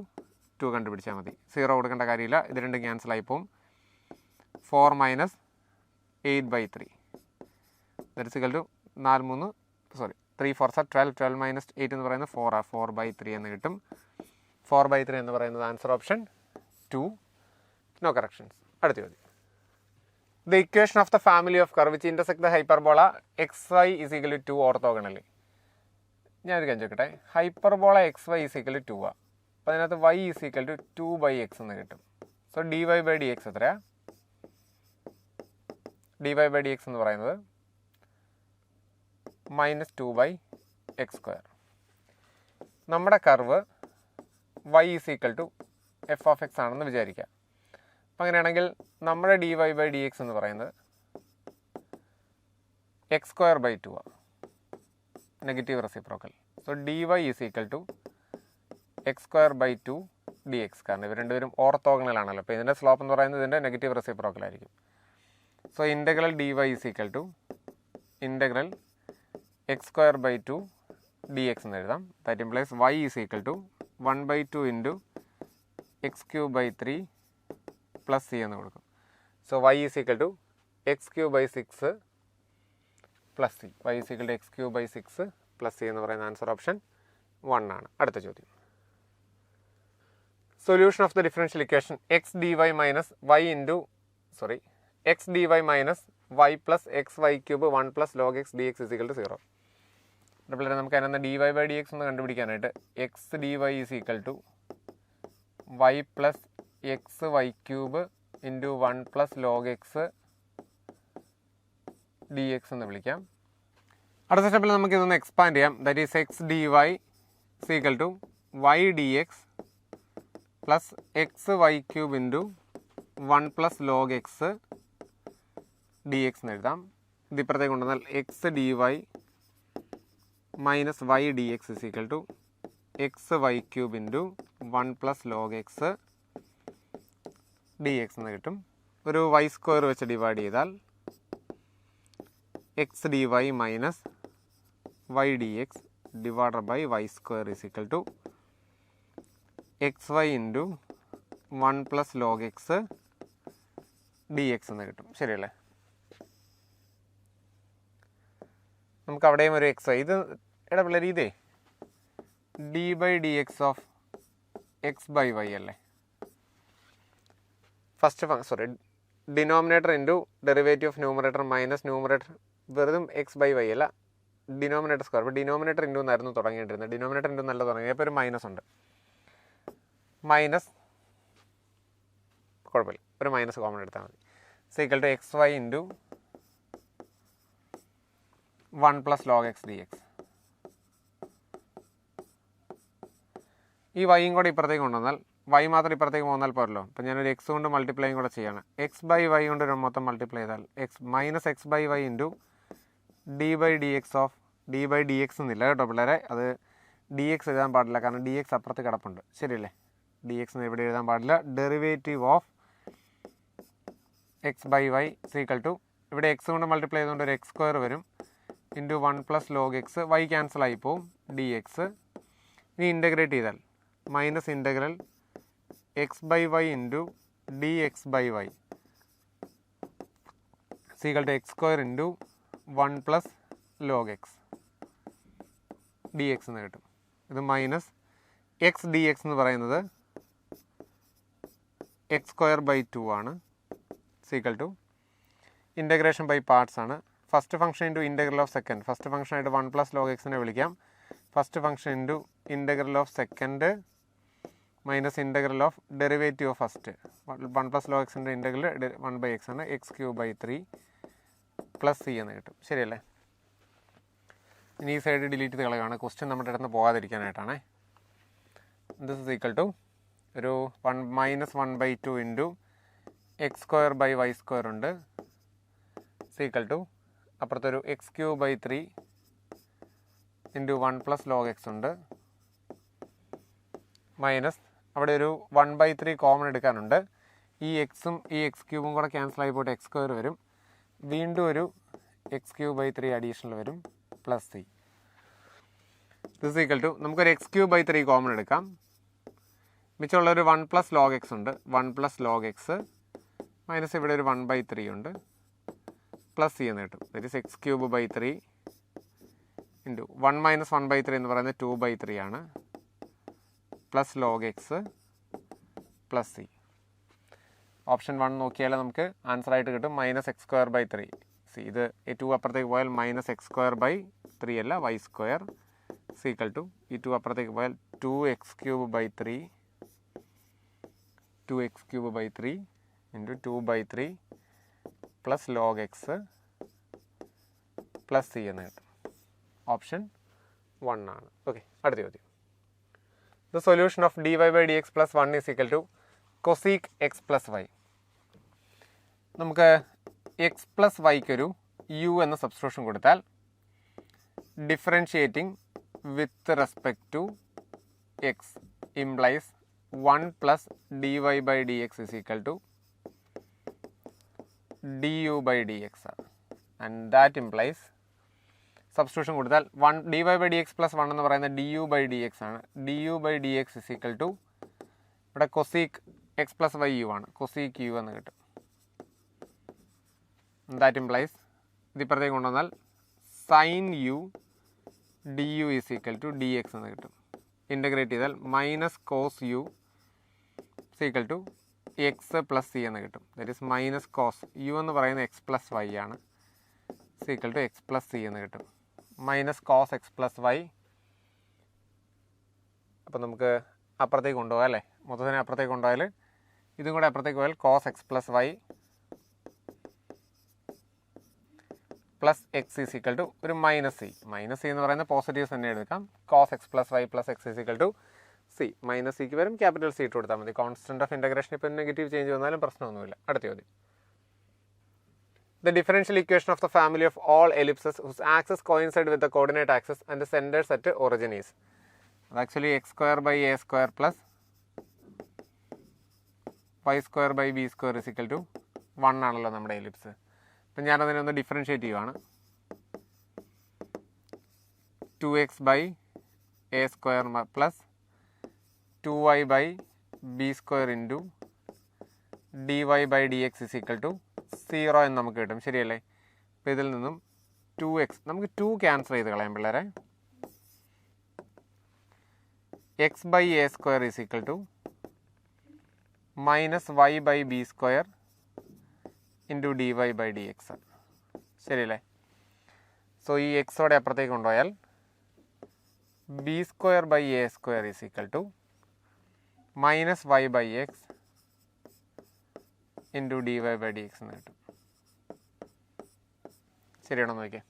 2 കണ്ടുപിടിച്ചാൽ മതി. 0 കൊടുക്കേണ്ട കാര്യമില്ല. ഇത് രണ്ടും ക്യാൻസൽ ആയി പോവും. 4 minus 8/3 that is equal to 3 4 12 minus 8 എന്ന് പറയുന്നത് 4/3 എന്ന് കിട്ടും. 4/3 എന്ന് പറയുന്നത് ആൻസർ ഓപ്ഷൻ 2. No corrections. അടുത്ത ചോദ്യം. The equation of the family of curve which intersect the hyperbola xy is equal to 2 orthogonally. ഞാനൊരു കാര്യം ചോദിക്കട്ടെ. Hyperbola xy is equal to 2 അപ്പോൾ അതിനകത്ത് y is equal to 2/x എന്ന് കിട്ടും. സോ dy/dx എത്രയാ? dy/dx എന്ന് പറയുന്നത് -2/x². നമ്മുടെ curve y is equal to f of x ആണെന്ന് വിചാരിക്കുക. അപ്പം അങ്ങനെയാണെങ്കിൽ നമ്മുടെ dy/dx എന്ന് പറയുന്നത് x²/2 negative reciprocal. So dy is equal to x²/2 dx. കാരണം ഇവർ രണ്ടുപേരും ഓർത്തോഗണലാണല്ലോ. അപ്പോൾ ഇതിൻ്റെ സ്ലോപ്പ് എന്ന് പറയുന്നത് ഇതിൻ്റെ നെഗറ്റീവ് റെസിപ്രോക്കൽ ആയിരിക്കും. So integral dy is equal to integral x square by 2 d x എന്ന് എഴുതാം. That implies y is equal to 1/2 into x cube by 3 plus C എന്ന് കൊടുക്കും. So y is equal to x cube by 6 plus c. Y is equal to x cube by 6 plus C എന്ന് പറയുന്ന ആൻസർ ഓപ്ഷൻ 1 ആണ്. അടുത്ത ചോദ്യം, solution of the differential equation x d y minus y into x d y minus y plus x y cube 1 plus log x d x is equal to 0. അതുപോലെ നമുക്ക് അതിനകത്ത് d y by d x ഒന്ന് കണ്ടുപിടിക്കാനായിട്ട് x d y is equal to y plus x y cube into 1 plus log x d x എന്ന് വിളിക്കാം. അടുത്ത സ്റ്റെപ്പിൽ നമുക്ക് ഇതൊന്ന് എക്സ്പാൻഡ് ചെയ്യാം. That is x d y is equal to y d x plus x y cube into 1 plus log x d x എന്ന് എഴുതാം. ഇത് ഇപ്പുറത്തേക്ക് കൊണ്ടുവന്നാൽ x d y minus y d x is equal to x y cube into 1 plus log x d x എന്ന് കിട്ടും. ഒരു വൈ സ്ക്വയർ വെച്ച് ഡിവൈഡ് ചെയ്താൽ x d y minus y d x divided by y square is equal to x y into 1 plus log x d x എന്ന് കിട്ടും. ശരിയല്ലേ? നമുക്ക് അവിടെയും ഒരു എക്സ് വൈ, ഇത് എടാ പിള്ളേർ ഇതേ d by d x of x by y അല്ലേ. First denominator into derivative of numerator minus numerator വെറും എക്സ് ബൈ വൈ അല്ല, ഡിനോമിനേറ്റർ സ്ക്വയർ. അപ്പോൾ ഡിനോമിനേറ്റർ ഇൻറ്റു എന്നായിരുന്നു തുടങ്ങിയിട്ടിരുന്നത്. ഡിനോമിനേറ്റർ ഇൻറ്റു നല്ല തുടങ്ങി. അപ്പോൾ ഒരു മൈനസ് ഉണ്ട്. മൈനസ് കുഴപ്പമില്ല, ഒരു മൈനസ് കോമൺ എടുത്താൽ മതി. Is equal to x y into 1 plus log x d x. ഈ വൈയും കൂടെ ഇപ്പുറത്തേക്ക് കൊണ്ടുവന്നാൽ വൈ മാത്രം ഇപ്പുറത്തേക്ക് പോന്നാൽ പോരല്ലോ. അപ്പം ഞാനൊരു എക്സ് കൊണ്ട് മൾട്ടിപ്ലൈയും കൂടെ ചെയ്യാണ്. എക്സ് ബൈ വൈ കൊണ്ട് ഒരു മൊത്തം മൾട്ടിപ്ലൈ ചെയ്താൽ minus x by y into d by d x of d by d x എന്നില്ല കേട്ടോ പിള്ളേരെ, അത് ഡി എക്സ് എഴുതാൻ പാടില്ല, കാരണം ഡി എക്സ് അപ്പുറത്ത് കിടപ്പുണ്ട്. ശരിയല്ലേ? ഡി എക്സ് എവിടെ എഴുതാൻ പാടില്ല. Derivative of x by y is equal to, ഇവിടെ എക്സ് കൊണ്ട് മൾട്ടിപ്ലൈ ചെയ്തുകൊണ്ട് ഒരു എക്സ് സ്ക്വയർ വരും into 1 plus log x, y cancel ആയി പോവും, ഡി എക്സ്. ഇനി ഇൻ്റഗ്രേറ്റ് ചെയ്താൽ minus integral x by y into d x by y is equal to x square into 1 plus log x d x എന്ന് കിട്ടും. ഇത് മൈനസ് എക്സ് ഡി എക്സ് എന്ന് പറയുന്നത് എക്സ് സ്ക്വയർ ബൈ 2 ആണ്. Is equal to integration by parts ആണ്. First function into integral of second. First ഫംഗ്ഷനായിട്ട് 1 പ്ലസ് ലോഗ് എക്സിനെ വിളിക്കാം. First function into integral of second minus integral of derivative of first. 1 plus log എക്സിൻ്റെ ഇൻ്റഗ്രൽ 1 ബൈ എക്സ് ആണ്. X cube by 3 plus C എന്ന് കിട്ടും. ശരിയല്ലേ? ഇനി ഈ സൈഡ് ഡിലീറ്റ് ചെയ്ത് കളയുകയാണ്. ക്വസ്റ്റ്യൻ നമ്മുടെ അടുത്ത് പോകാതിരിക്കാനായിട്ടാണേ. ദിസ് ഇസ് ഈക്വൽ ടു ഒരു minus 1/2 into x square by y square ഉണ്ട്. സീക്വൽ ടു അപ്പുറത്തൊരു x cube by 3 into 1 plus log x ഉണ്ട്. മൈനസ് അവിടെ ഒരു 1/3 കോമൺ എടുക്കാനുണ്ട്. ഈ എക്സും ഈ എക്സ് ക്യൂബും കൂടെ ക്യാൻസൽ ആയി പോയിട്ട് എക്സ് സ്ക്വയർ വരും. വീണ്ടും ഒരു എക്സ് ക്യൂബ് ബൈ 3 അഡീഷണൽ വരും plus c. This equal to നമുക്കൊരു എക്സ് ക്യൂബ് ബൈ 3 കോമൺ എടുക്കാം. മിച്ചമുള്ളൊരു 1 പ്ലസ് ലോഗ് എക്സ് ഉണ്ട്. 1 പ്ലസ് ലോഗ് എക്സ് മൈനസ് ഇവിടെ ഒരു 1/3 ഉണ്ട് പ്ലസ് സി എന്ന് കിട്ടും. That is x cube by 3 into 1 minus 1/3 എന്ന് പറയുന്നത് 2/3 ആണ് plus log x plus c. Option 1 നോക്കിയാൽ നമുക്ക് ആൻസർ ആയിട്ട് കിട്ടും minus x square by 3. C ഇത് 2 അപ്പുറത്തേക്ക് പോയാൽ മൈനസ് എക്സ് സ്ക്വയർ ബൈ 3 അല്ല വൈ സ്ക്വയർ സീക്വൽ ടു ഈ 2 അപ്പുറത്തേക്ക് പോയാൽ 2x cube by 3 into 2/3 plus log x plus C എന്ന് കിട്ടും. ഓപ്ഷൻ 1 ആണ്. ഓക്കെ, അടുത്ത ചോദ്യം. The solution of dy by d x plus 1 is equal to cosec x plus y. നമുക്ക് എക്സ് പ്ലസ് വൈക്കൊരു യു എന്ന സബ്സ്റ്റിറ്റ്യൂഷൻ കൊടുത്താൽ differentiating with respect to x implies 1 plus dy by d x is equal to du by dx, and that implies substitution കൊടുത്താൽ dy by d x plus 1 എന്ന് പറയുന്നത് du ബൈ ഡി എക്സ് ആണ്. du by d x is equal to ഇവിടെ cosec x plus y u ആണ്, കൊസീക് യു എന്ന് കിട്ടും. ദാറ്റ് ഇംപ്ലൈസ് ഇതിപ്പുറത്തേക്ക് കൊണ്ടുവന്നാൽ sine u d u is equal to d x എന്ന് കിട്ടും. ഇൻ്റഗ്രേറ്റ് ചെയ്താൽ minus cos u is equal to x plus C എന്ന് കിട്ടും. That is minus cos u എന്ന് പറയുന്നത് എക്സ് പ്ലസ് വൈ ആണ്, is equal to x plus C എന്ന് കിട്ടും. Minus cos x plus y. അപ്പോൾ നമുക്ക് അപ്പുറത്തേക്ക് കൊണ്ടുപോകാം അല്ലേ, മൊത്തത്തിനെ അപ്പുറത്തേക്ക് കൊണ്ടുപോയാൽ ഇതും കൂടെ അപ്പുറത്തേക്ക് പോയാൽ cos x plus y plus x is equal to ഒരു മൈനസ് സി. മൈനസ് സി എന്ന് പറയുന്നത് പോസിറ്റീവ്സ് തന്നെ എടുക്കാം. Cos x plus y plus x is equal to c. Minus സിക്ക് വരും ക്യാപിറ്റൽ സി ഇട്ട് കൊടുത്താൽ മതി. കോൺസ്റ്റന്റ് ഓഫ് ഇൻ്റഗ്രേഷൻ ഇപ്പോൾ നെഗറ്റീവ് ചേഞ്ച് വന്നാലും പ്രശ്നമൊന്നുമില്ല. അടുത്ത ചോദ്യം. The differential equation of the family of all ellipses whose axes coincide with the coordinate axis and the centers at origin is. Actually x square by a square plus y square by b square is equal to 1 ആണല്ലോ നമ്മുടെ എലിപ്സ്. അപ്പം ഞാനതിനെ ഒന്ന് ഡിഫറൻഷ്യേറ്റ് ചെയ്യുവാണ്. 2x by a square plus 2y by b square into dy by dx is equal to 0 എന്ന് നമുക്ക് കിട്ടും. ശരിയല്ലേ? അപ്പോൾ ഇതിൽ നിന്നും 2x നമുക്ക് 2 ക്യാൻസൽ ചെയ്ത് കളയാം പിള്ളേരെ. X by a square is equal to minus y by b square into d y by d x. ശരിയല്ലേ? സോ ഈ എക്സോടെ അപ്പുറത്തേക്ക് കൊണ്ടുപോയാൽ b square by a square is equal to minus y by x into d y by d x എന്ന് കിട്ടും. ശരിയാണോ നോക്കിയേ?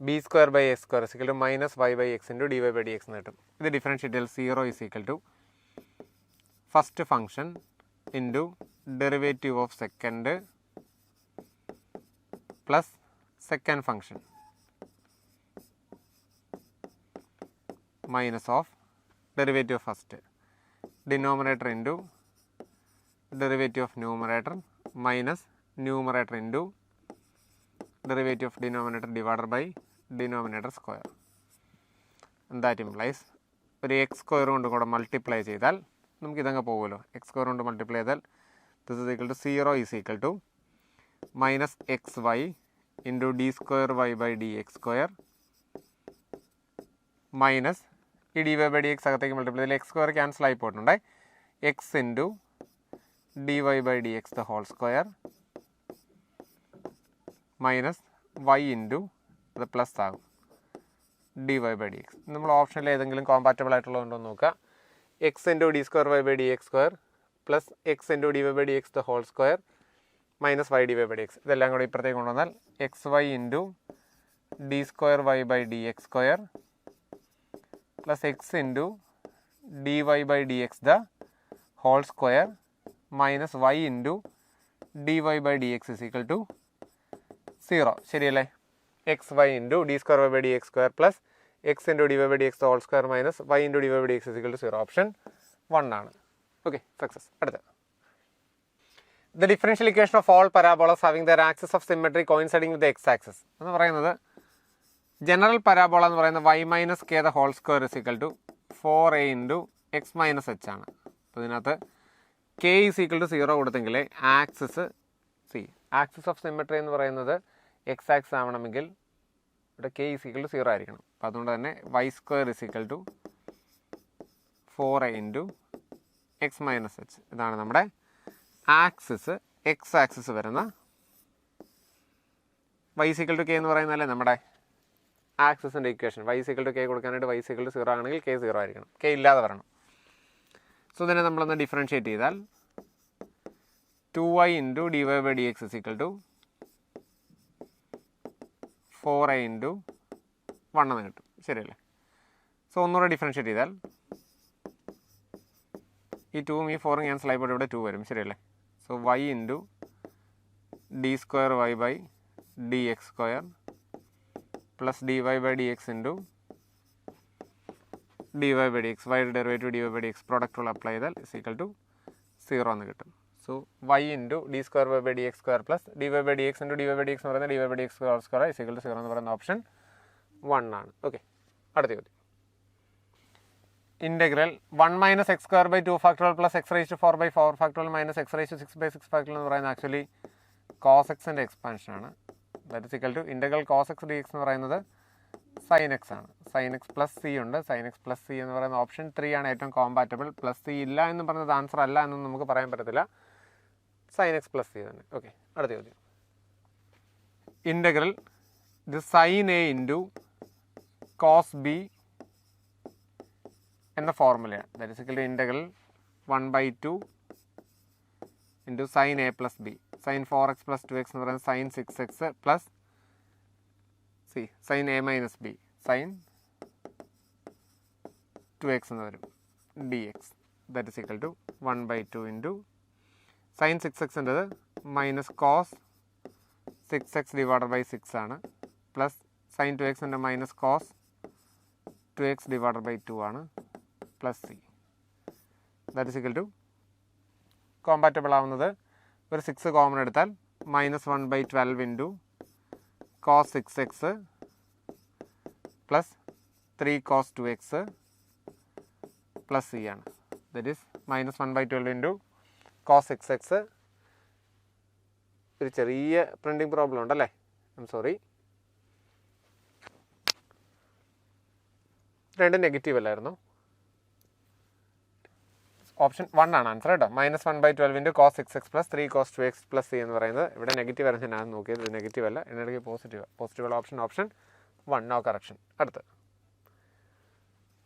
B square by x square is equal to minus y by x into d y by d x എന്ന് കിട്ടും. ഇത് ഡിഫറൻഷ്യേറ്റ് ചെയ്താൽ 0 is equal to first function into derivative of second plus second function minus of derivative of first denominator into derivative of numerator minus numerator into derivative of denominator divided by denominator square. And that implies ഒരു എക്സ് സ്ക്വയർ കൊണ്ട് കൂടെ മൾട്ടിപ്ലൈ ചെയ്താൽ നമുക്ക് ഇതങ്ങ് പോകുമല്ലോ. എക്സ് സ്ക്വയർ കൊണ്ട് മൾട്ടിപ്ലൈ ചെയ്താൽ this is equal to 0 is equal to minus x y into d square y by d x square minus ഈ d y by d x അകത്തേക്ക് മൾട്ടിപ്ലൈ ചെയ്താൽ എക്സ് സ്ക്വയർ ക്യാൻസൽ ആയി പോയിട്ടുണ്ട്. X into dy by dx the whole square minus y into the plus ആകും dy by dx. നമ്മൾ ഓപ്ഷനിൽ ഏതെങ്കിലും കോമ്പാറ്റബിൾ ആയിട്ടുള്ളതുണ്ടോ എന്ന് നോക്കുക. X into d square y by d x square plus x into d y by d x the whole square minus y d y by d x. ഇതെല്ലാം കൂടെ ഇപ്പുറത്തേക്ക് കൊണ്ടുവന്നാൽ x y into d square y by d x square plus x into d y by d x the whole square minus y into d y by d x is equal to 0. ശരിയല്ലേ? X y into d square y by d x square plus x into d y by d x whole square minus y into d y by d x is equal to 0. Option 1 ആണ്. Okay, success. അടുത്ത the differential equation of all parabolas having their axis of symmetry coinciding with x axis എന്ന് പറയുന്നത് ജനറൽ പരാബോള എന്ന് പറയുന്നത് y minus k the whole square is equal to 4a into x minus h ആണ്. അപ്പോൾ ഇതിനകത്ത് കെ ഈസ് ഈക്വൽ ടു 0 കൊടുത്തെങ്കിൽ ആക്സിസ് ആക്സിസ് ഓഫ് സിമെട്രി എന്ന് പറയുന്നത് എക്സ് ആക്സിസ് ആവണമെങ്കിൽ ഇവിടെ കെ ഈസ് ഈക്വൽ ടു 0 ആയിരിക്കണം. അപ്പോൾ അതുകൊണ്ട് തന്നെ y square is equal to 4a into x minus h. ഇതാണ് നമ്മുടെ ആക്സിസ്, എക്സ് ആക്സിസ് വരുന്ന വൈ ഈക്വൽ ടു കെ എന്ന് പറയുന്നതല്ലേ നമ്മുടെ ആക്സിസിൻ്റെ equation. Y equal to k കൊടുക്കാനായിട്ട് വൈ ഈക്വൽ ടു 0 ആണെങ്കിൽ കെ 0 ആയിരിക്കണം, കെ ഇല്ലാതെ വരണം. സോ ഇതിനെ നമ്മളൊന്ന് ഡിഫറൻഷ്യേറ്റ് ചെയ്താൽ 2y into d y by d x is equal to 4a into 1 എന്ന് കിട്ടും. ശരിയല്ലേ? സോ ഒന്നുകൂടെ ഡിഫറൻഷ്യേറ്റ് ചെയ്താൽ ഈ 2ഉം ഈ 4ഉം ക്യാൻസൽ ആയിപ്പോയിട്ട് ഇവിടെ 2 വരും. ശരിയല്ലേ? So y into d square y by d x square plus d y by d x into d y by d x, വൈയുടെ derivative d y by d x പ്രോഡക്റ്റുകൾ അപ്ലൈ ചെയ്താൽ ഇസ് ഈക്വൽ ടു 0 എന്ന് കിട്ടും. So so y into d square y by d x square plus d y by d x into d y by d x എന്ന് പറയുന്നത് d y by d x square square is equal to 0 എന്ന് പറയുന്ന ഓപ്ഷൻ 1 ആണ്. ഓക്കെ, അടുത്ത ചോദ്യം. Integral 1 minus x square by 2 factorial plus x raise to 4 by 4 factorial minus x raise to 6 by 6 factorial എന്ന് പറയുന്നത് ആക്ച്വലി കോസ് എക്സിൻ്റെ എക്സ്പാൻഷനാണ്. That is equal to integral cos x d x എന്ന് പറയുന്നത് സൈൻ എക്സ് ആണ്. സൈൻ എക്സ് പ്ലസ് സി ഉണ്ട്. സൈൻ എക്സ് പ്ലസ് സി എന്ന് പറയുന്ന ഓപ്ഷൻ 3 ആണ് ഏറ്റവും കോമ്പാറ്റബിൾ. പ്ലസ് സി ഇല്ല എന്ന് പറയുന്നത് ആൻസർ അല്ല എന്നൊന്നും നമുക്ക് പറയാൻ പറ്റത്തില്ല. സൈൻ എക്സ് പ്ലസ് സി തന്നെ. ഓക്കെ, അടുത്ത ചോദ്യം. ഇൻ്റഗ്രൽ ഇത് sine a into cos b എന്ന ഫോർമുലയാണ്. That is equal to integral 1/2 into sine a plus b. Sine 4x plus 2x എന്ന് പറയുന്നത് sine 6x plus sine a minus b sine 2x എന്ന് വരും d x. That is equal to 1/2 into sine 6xൻ്റെത് minus cos 6x divided by 6 ആണ് പ്ലസ് സൈൻ 2xൻ്റെ minus cos 2x divided by 2 ആണ് plus c. That is equal to compatible ആവുന്നത് ഒരു 6 കോമൺ എടുത്താൽ minus 1/12 into cos 6x plus 3 cos 2x plus C ആണ്. That is minus 1/12 into cos 6x. ഒരു ചെറിയ പ്രിൻറ്റിങ് പ്രോബ്ലം ഉണ്ടല്ലേ, ഐ എം സോറി. രണ്ടും നെഗറ്റീവ് അല്ലായിരുന്നു. ഓപ്ഷൻ 1 ആണ് ആൻസർ കേട്ടോ. Minus 1/12 into cos 6x plus 3 cos 2x plus C എന്ന് പറയുന്നത് ഇവിടെ നെഗറ്റീവ് ആയിരുന്നു. ഞാൻ നോക്കിയത് ഇത് നെഗറ്റീവ് അല്ല, ഇതിനിടയ്ക്ക് പോസിറ്റീവ് ഓപ്ഷൻ 1, നോ കറക്ഷൻ. അടുത്ത്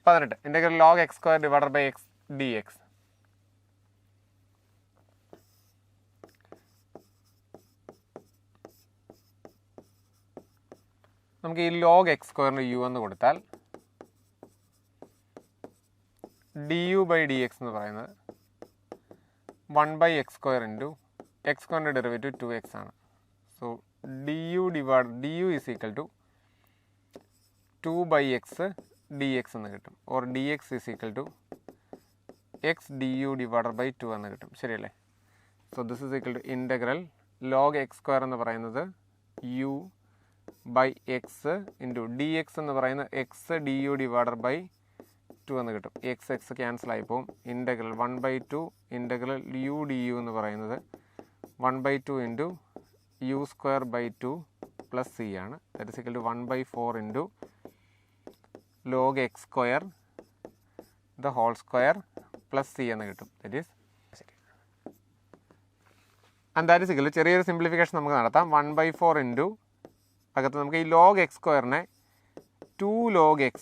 18 integral log x square divided by x d x. നമുക്ക് ഈ ലോഗ് എക്സ് സ്ക്വയറിന് യു എന്ന് കൊടുത്താൽ d u by d x എന്ന് പറയുന്നത് 1/x സ്ക്വയർ ഇൻറ്റു എക്സ് സ്ക്വയറിൻ്റെ ഡെറിവേറ്റീവ് 2x ആണ്. So d u is equal to 2/x dx എന്ന് കിട്ടും. Or d x is equal to x d u divided by 2 എന്ന് കിട്ടും. ശരിയല്ലേ? So this is equal to integral log x square എന്ന് പറയുന്നത് u by x into d x എന്ന് പറയുന്നത് x d u divided by 2 എന്ന് കിട്ടും. എക്സ് ക്യാൻസൽ ആയിപ്പോവും. Integral 1/2 integral u d u എന്ന് പറയുന്നത് 1/2 into u square by 2 plus C ആണ്. That is equal to 1/4 into log x square the whole square plus C എന്ന് കിട്ടും. That is and that is equal to ചെറിയൊരു സിംപ്ലിഫിക്കേഷൻ നമുക്ക് നടത്താം. 1/4 ഇൻറ്റു അകത്ത് നമുക്ക് ഈ ലോഗ് എക്സ് സ്ക്വയറിനെ 2 log x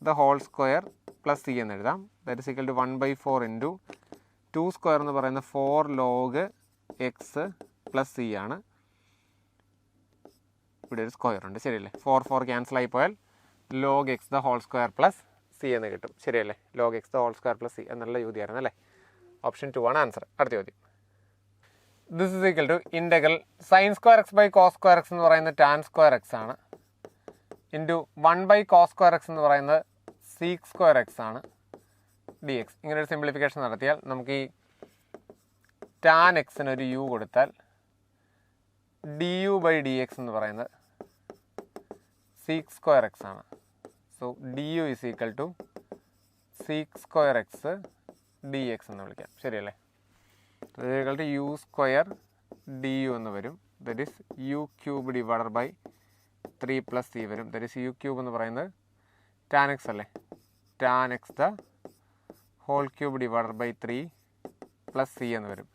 the whole square plus C എന്ന് എഴുതാം. That is equal to 1/4 into 2 square എന്ന് പറയുന്നത് 4 log x പ്ലസ് സി ആണ്. ഇവിടെ ഒരു സ്ക്വയർ ഉണ്ട്. ശരിയല്ലേ? 4 ക്യാൻസൽ ആയി പോയാൽ log x the whole square plus C എന്ന് കിട്ടും. ശരിയല്ലേ? Log x the whole square plus c എന്നുള്ള ചോദ്യമായിരുന്നു അല്ലേ? ഓപ്ഷൻ 2 ആണ് ആൻസർ. അടുത്ത ചോദ്യം. This is equal to integral sine square x by cos square x എന്ന് പറയുന്നത് ടാൻ സ്ക്വയർ എക്സ് ആണ്. ഇൻറ്റു 1/cos സ്ക്വയർ എക്സ് എന്ന് പറയുന്നത് സീക്ക് സ്ക്വയർ എക്സ് ആണ് ഡി എക്സ്. ഇങ്ങനെ ഒരു സിംപ്ലിഫിക്കേഷൻ നടത്തിയാൽ നമുക്ക് ഈ ടാൻ എക്സിന് ഒരു യു കൊടുത്താൽ d u by d x എന്ന് പറയുന്നത് സീക്ക് സ്ക്വയർ എക്സ് ആണ്. So d u is equal to sec square x d x എന്ന് വിളിക്കാം. ശരിയല്ലേ? Equal to u square d u എന്ന് വരും. That is u cube divided by 3 plus c വരും. ദറ്റ് ഈസ് യു ക്യൂബ് എന്ന് പറയുന്നത് ടാൻ എക്സ് അല്ലേ? Tan x the whole cube divided by 3 plus C എന്ന് വരും.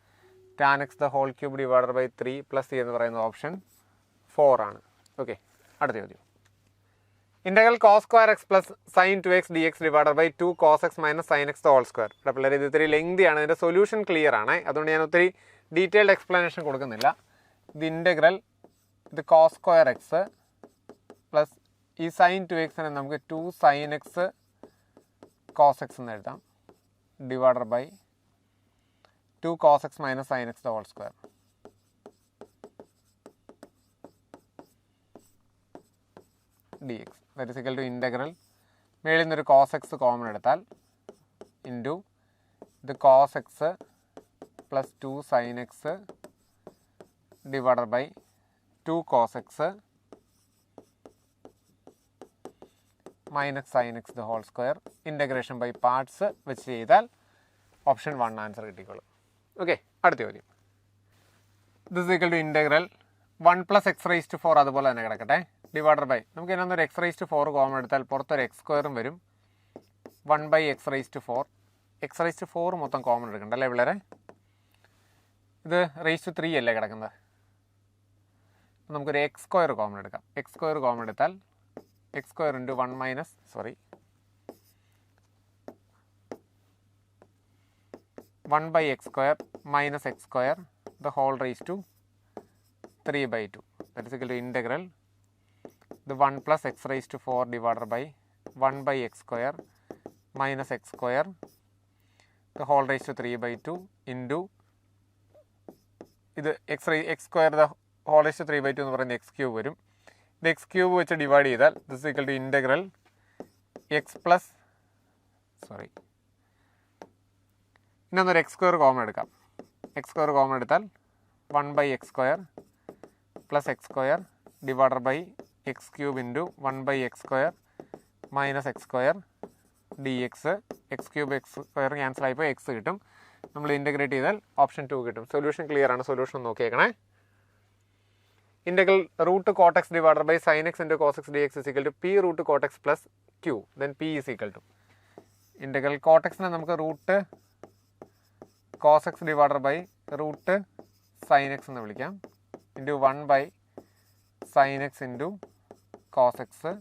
Tan x the whole cube divided by 3 plus C എന്ന് പറയുന്നത് ഓപ്ഷൻ 4 ആണ്. ഓക്കെ, അടുത്ത ചോദ്യം. Integral cos square x plus sine 2x d x divided by 2 cos x minus sine x the whole square. ഇവിടെ പിള്ളേർ ഇത് ഇത്തിരി ലെങ്തി ആണ്. ഇതിൻ്റെ സൊല്യൂഷൻ ക്ലിയർ ആണ്. അതുകൊണ്ട് ഞാൻ ഒത്തിരി ഡീറ്റെയിൽഡ് എക്സ്പ്ലനേഷൻ കൊടുക്കുന്നില്ല. ഇത് ഇൻ്റഗ്രൽ ഇത് കോസ് സ്ക്വയർ എക്സ് പ്ലസ് ഈ സൈൻ 2xനെ നമുക്ക് 2 sin x cos x എന്ന് എഴുതാം divided by 2 cos x minus sine x the whole square. D x that is equal to integral മേളിൽ നിന്നൊരു കോസ് എക്സ് കോമൺ എടുത്താൽ ഇൻറ്റു ഇത് cos x plus 2 sine x divided by 2 cos x minus sine x the whole square. Integration by parts വെച്ച് ചെയ്താൽ ഓപ്ഷൻ 1 ആൻസർ കിട്ടിക്കോളും. ഓക്കെ, അടുത്ത ചോദ്യം. This is equal to integral 1 plus x rice to 4 അതുപോലെ തന്നെ കിടക്കട്ടെ, ഡിവൈഡർ ബൈ നമുക്ക് ഇതിനൊന്നൊരു എക്സ് റൈസ് ടു 4 കോമൺ എടുത്താൽ പുറത്തൊരു എക്സ് സ്ക്വയറും വരും. 1 by x rice to 4, x rice to 4 മൊത്തം കോമൺ എടുക്കണ്ട അല്ലേ പിള്ളേരെ? ഇത് റൈസ് ടു 3 അല്ലേ കിടക്കുന്നത്, നമുക്കൊരു എക്സ് സ്ക്വയർ കോമൺ എടുക്കാം. എക്സ് സ്ക്വയർ കോമൺ എടുത്താൽ X square into 1 minus 1 by x square minus x square the whole raised to 3 by 2. That is equal to integral the 1 plus x raised to 4 divided by 1 by x square minus x square the whole raised to 3 by 2 into ഇത് x square the whole raised to 3 by 2 എന്ന് പറയുന്നത് x cube വരും. ഇത് x cube വെച്ച് ഡിവൈഡ് ചെയ്താൽ this is equal to integral x plus ഇന്നൊന്നൊരു എക്സ് സ്ക്വയർ കോമൺ എടുക്കാം. എക്സ് സ്ക്വയർ കോമൺ എടുത്താൽ 1 by x square plus x square divided by x cube into 1 by x square minus x square d x. X cube x square cancel ആയിപ്പോൾ എക്സ് കിട്ടും. നമ്മൾ ഇൻ്റഗ്രേറ്റ് ചെയ്താൽ ഓപ്ഷൻ 2 കിട്ടും. സൊല്യൂഷൻ ക്ലിയർ ആണ്. സൊല്യൂഷൻ നോക്കിയേക്കണേ. Integral root cot x divided by sine x into cos x d x is equal to p root cot x plus q then p is equal to integral cot എക്സിനെ നമുക്ക് root cos x divided by root sine x എന്ന് വിളിക്കാം into 1 by sine x into cos x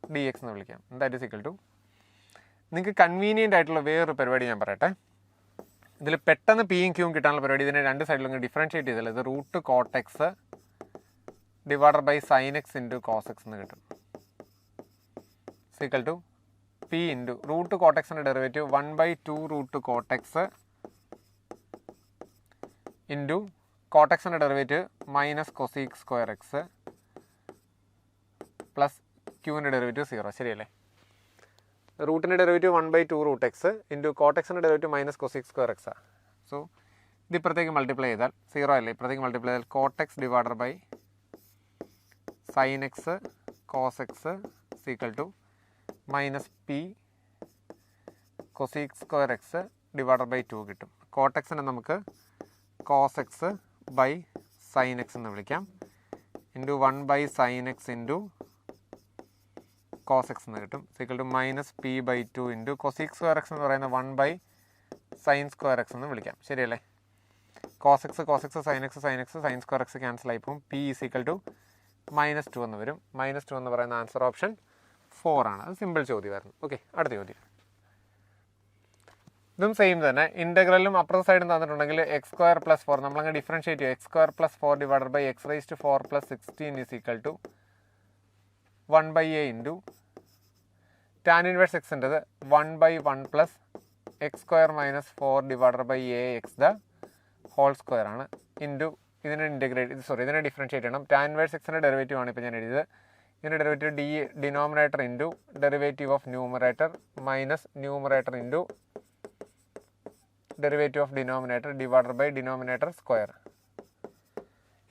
d x എന്ന് വിളിക്കാം. ദാറ്റ് ഈസ് ഈക്വൽ ടു നിങ്ങൾക്ക് കൺവീനിയൻ്റ് ആയിട്ടുള്ള വേറൊരു പരിപാടി ഞാൻ പറയട്ടെ. ഇതിൽ പെട്ടെന്ന് പിയും ക്യൂവും കിട്ടാനുള്ള പരിപാടി ഇതിനെ രണ്ട് സൈഡിലും ഡിഫറൻഷ്യേറ്റ് ചെയ്താൽ ഇത് root cot x divided by sine x into cos x എന്ന് കിട്ടും. Equal to p into root cot എക്സിൻ്റെ derivative 1 by 2 root cot x into cot എക്സിൻ്റെ derivative minus cosec square x plus ക്യൂവിൻ്റെ ഡെറിവേറ്റീവ് 0. ശരിയല്ലേ? റൂട്ടിൻ്റെ derivative 1 by 2 root x into cot എക്സിൻ്റെ derivative minus cosec square x. So ഇത് ഇപ്പുറത്തേക്ക് മൾട്ടിപ്ലൈ ചെയ്താൽ 0 അല്ലേ? ഇപ്പുറത്തേക്ക് മൾട്ടിപ്ലൈ ചെയ്താൽ cot x divided by sine x cos x equal to minus p cosec square x divided by 2 കിട്ടും. കോട്ട് എക്സിനെ നമുക്ക് cos x by sine x എന്ന് വിളിക്കാം into 1 by sine x into cos x എന്ന് കിട്ടും. Equal to minus p by 2 into cosec square x എന്ന് പറയുന്നത് 1 ബൈ സൈൻ സ്ക്വയർ എക്സ് എന്ന് വിളിക്കാം. ശരിയല്ലേ? Cos x sine x sine square x cancel ആയി പോകും. പി ഈസ് ഈക്വൽ ടു -2 എന്ന് വരും. -2 എന്ന് പറയുന്ന ആൻസർ ഓപ്ഷൻ 4 ആണ്. അത് സിമ്പിൾ ചോദ്യമായിരുന്നു. ഓക്കെ, അടുത്ത ചോദ്യം. ഇതും സെയിം തന്നെ. ഇൻ്റഗ്രലും അപ്പുറത്തെ സൈഡും തന്നിട്ടുണ്ടെങ്കിൽ എക്സ് സ്ക്വയർ പ്ലസ് 4 നമ്മളങ്ങ് ഡിഫറൻഷ്യേറ്റ് ചെയ്യും. X square plus 4 divided by x rice to 4 plus 16 is equal to 1 by a into tan inverse എക്സിൻ്റെത് 1 by 1 plus x square minus 4 divided by a x the whole square ആണ് ഇൻറ്റു ഇതിനെ ഇതിനെ ഡിഫറൻഷ്യേറ്റ് ചെയ്യണം. ടാൻ ഇൻവേഴ്സ് എക്സിൻ്റെ ഡെറിവേറ്റീവ് ആണ് ഇപ്പോൾ ഞാൻ എഴുതിയത്. ഇതിൻ്റെ derivative denominator into derivative of numerator minus numerator into derivative of denominator divided by denominator square.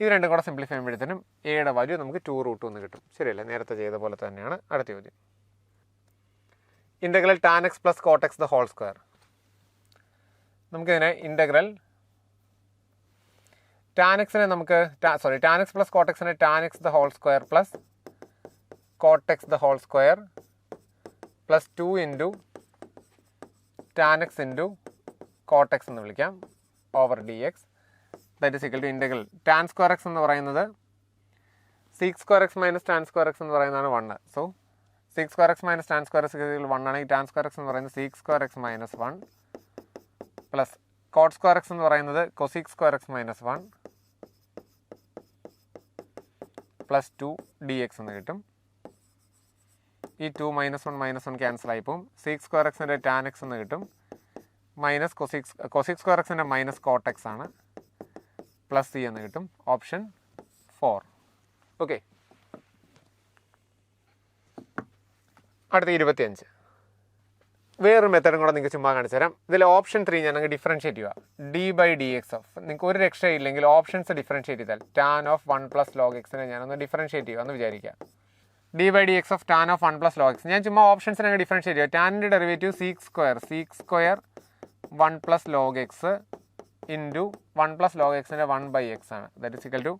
ഇത് രണ്ടും കൂടെ സിംപ്ലിഫൈ ചെയ്യുമ്പോഴത്തേനും എയുടെ വാല്യൂ നമുക്ക് 2 റൂട്ട് 1 കിട്ടും. ശരിയല്ലേ? നേരത്തെ ചെയ്ത പോലെ തന്നെയാണ്. അടുത്ത ചോദ്യം. Integral tan x plus cot x the whole square. നമുക്കിതിനെ ഇൻ്റഗ്രൽ ടാൻ എക്സിനെ നമുക്ക് ടാൻ എക്സ് പ്ലസ് കോട്ട് എക്സിനെ tan x the whole square plus cot x the whole square plus 2 into tan x into cot x എന്ന് വിളിക്കാം over d x. That is equal to integral tan square x എന്ന് പറയുന്നത് sec square x minus tan square x എന്ന് പറയുന്നതാണ് 1. So sec square x minus tan square X 1 ആണെങ്കിൽ ടാൻ സ്ക്വയർ എക്സ് എന്ന് പറയുന്നത് sec square x minus 1 plus coat square x എന്ന് പറയുന്നത് cosec square x minus 1 plus 2 d x എന്ന് കിട്ടും. ഈ 2 -1 ക്യാൻസൽ ആയി പോകും. സീക്ക് സ്ക്വയർ എക്സിൻ്റെ ടാൻ എക്സ് എന്ന് കിട്ടും മൈനസ് കൊസീക് സ്ക്വയർ എക്സിൻ്റെ മൈനസ് കോട്ട് എക്സ് ആണ് പ്ലസ് സി എന്ന് കിട്ടും. ഓപ്ഷൻ 4. ഓക്കെ, അടുത്ത 25. വേറൊരു മെത്തേഡും കൂടെ നിങ്ങൾക്ക് ചുമ്മാ കാണിച്ചു തരാം. ഇതിൽ ഓപ്ഷൻ 3 ഞാൻ അങ്ങ് ഡിഫറൻഷ്യേറ്റ് ചെയ്യുക. d/dx ഓഫ്, നിങ്ങൾക്ക് ഒരു രക്ഷയില്ലെങ്കിൽ ഓപ്ഷൻസ് ഡിഫറൻഷ്യേറ്റ് ചെയ്താൽ ടാൻ ഓഫ് 1 + log x ഞാനൊന്ന് ഡിഫറൻഷ്യേറ്റ് ചെയ്യുക എന്ന് വിചാരിക്കുക. d/dx of tan of 1 + log x. ഞാൻ ചുമ്മാ ഓപ്ഷൻസിനെ അങ്ങ് ഡിഫറൻഷ്യേറ്റ് ചെയ്യുക. ടാനിൻ്റെ ഡെറിവേറ്റീവ് sec² 1 + log x ഇൻറ്റു 1 + log x 1/x ആണ്. That is equal to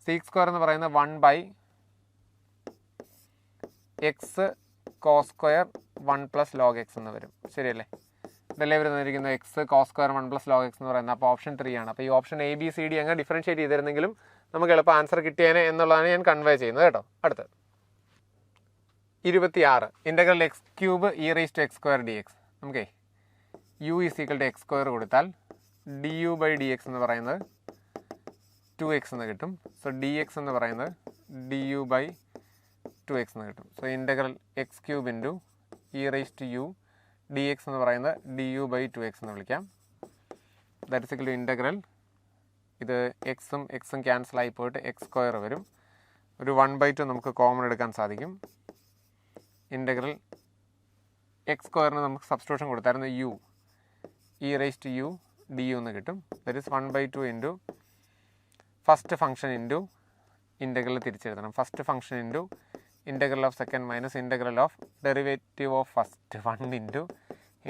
sec² എന്ന് പറയുന്നത് 1/x cos² 1 + log x എന്ന് വരും. ശരിയല്ലേ? ഇതല്ലേ വരുന്നിരിക്കുന്നത് എക്സ് cos² 1 + log x എന്ന് പറയുന്നത്. അപ്പോൾ ഓപ്ഷൻ 3 ആണ്. അപ്പോൾ ഈ ഓപ്ഷൻ ABCD അങ്ങ് ഡിഫറൻഷ്യേറ്റ് ചെയ്തിരുന്നെങ്കിലും നമുക്ക് എളുപ്പം ആൻസർ കിട്ടിയേനെ എന്നുള്ളതാണ് ഞാൻ കൺവേ ചെയ്യുന്നത് കേട്ടോ. അടുത്ത് 26 ഇൻ്റഗ്രൽ x³ e⁻x² dx. നമുക്കേ u = x² കൊടുത്താൽ du/dx എന്ന് പറയുന്നത് 2x എന്ന് കിട്ടും. സോ dx എന്ന് പറയുന്നത് du/2x എന്ന് കിട്ടും. So integral x³ into e⁻u dx എന്ന് പറയുന്നത് du/2x എന്ന് വിളിക്കാം. That is equal to integral, ഇത് എക്സും ക്യാൻസൽ ആയി പോയിട്ട് x² വരും. ഒരു 1/2 നമുക്ക് കോമൺ എടുക്കാൻ സാധിക്കും. ഇൻ്റഗ്രൽ x² നമുക്ക് സബ്സ്റ്റിറ്റ്യൂഷൻ കൊടുത്തായിരുന്നു u e⁻u du എന്ന് കിട്ടും. That is 1/2 into first function into integral തിരിച്ചെഴുതണം. First function into integral of second minus integral of derivative of first 1 into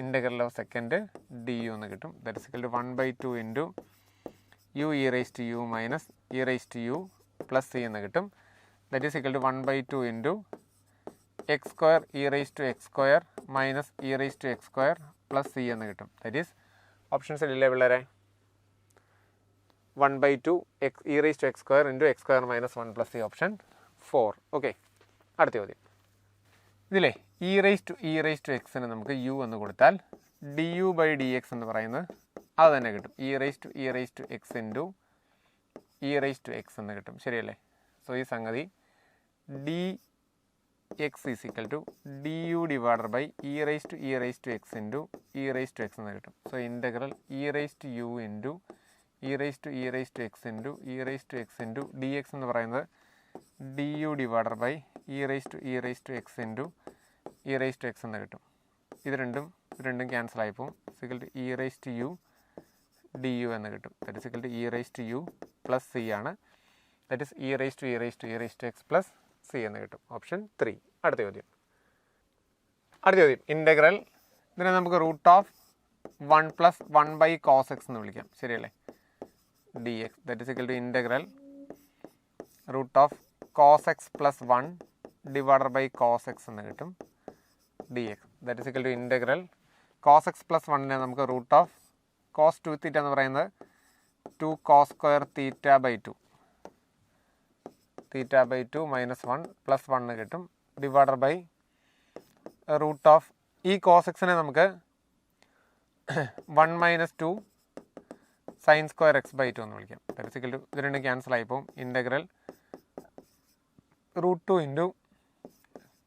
integral of second du എന്ന് കിട്ടും. That is equal to 1/2 into u e⁻u minus e⁻u plus c എന്ന് കിട്ടും. That is equal to 1/2 into x² e⁻x² minus e⁻x² plus c എന്ന് കിട്ടും. ദാറ്റ് ഈസ് ഓപ്ഷൻസ് ഇല്ലേ പിള്ളേരെ? 1/2 e⁻x² into x² minus 1 plus c option 4. Okay, അടുത്ത ചോദ്യം. ഇതിലെ e⁻x നമുക്ക് u എന്ന് കൊടുത്താൽ du/dx എന്ന് പറയുന്നത് അത് തന്നെ കിട്ടും. e⁻x ഇൻറ്റു e⁻x എന്ന് കിട്ടും. ശരിയല്ലേ? സോ ഈ സംഗതി dx = du/e⁻x ഇൻറ്റു e⁻x എന്ന് കിട്ടും. So integral e⁻u into e⁻x into e⁻x into dx എന്ന് പറയുന്നത് du/e⁻x ഇൻറ്റു e⁻x എന്ന് കിട്ടും. ഇത് രണ്ടും ക്യാൻസൽ ആയി പോകും. e⁻u du എന്ന് കിട്ടും. That is equal to e⁻u plus c ആണ്. That is e⁻x plus c എന്ന് കിട്ടും. ഓപ്ഷൻ 3. അടുത്ത ചോദ്യം. ഇൻ്റഗ്രൽ, ഇതിനെ നമുക്ക് √1 + 1/cos x എന്ന് വിളിക്കാം. ശരിയല്ലേ? dx that is equal to integral √cos x + 1 / cos x എന്ന് കിട്ടും. dx that is equal to integral cos x + 1 നമുക്ക് cos 2θ എന്ന് പറയുന്നത് 2cos² θ/2 മൈനസ് 1 പ്ലസ് 1 കിട്ടും. ഡിവൈഡർ ബൈ ഈ cos x നമുക്ക് 1 - 2 sin² x/2 എന്ന് വിളിക്കാം. ദാറ്റ് ഇസ് ഇക്വൽ ടു, ഇത് രണ്ടും ക്യാൻസൽ ആയി പോകും. ഇൻ്റഗ്രൽ √2 ഇൻറ്റു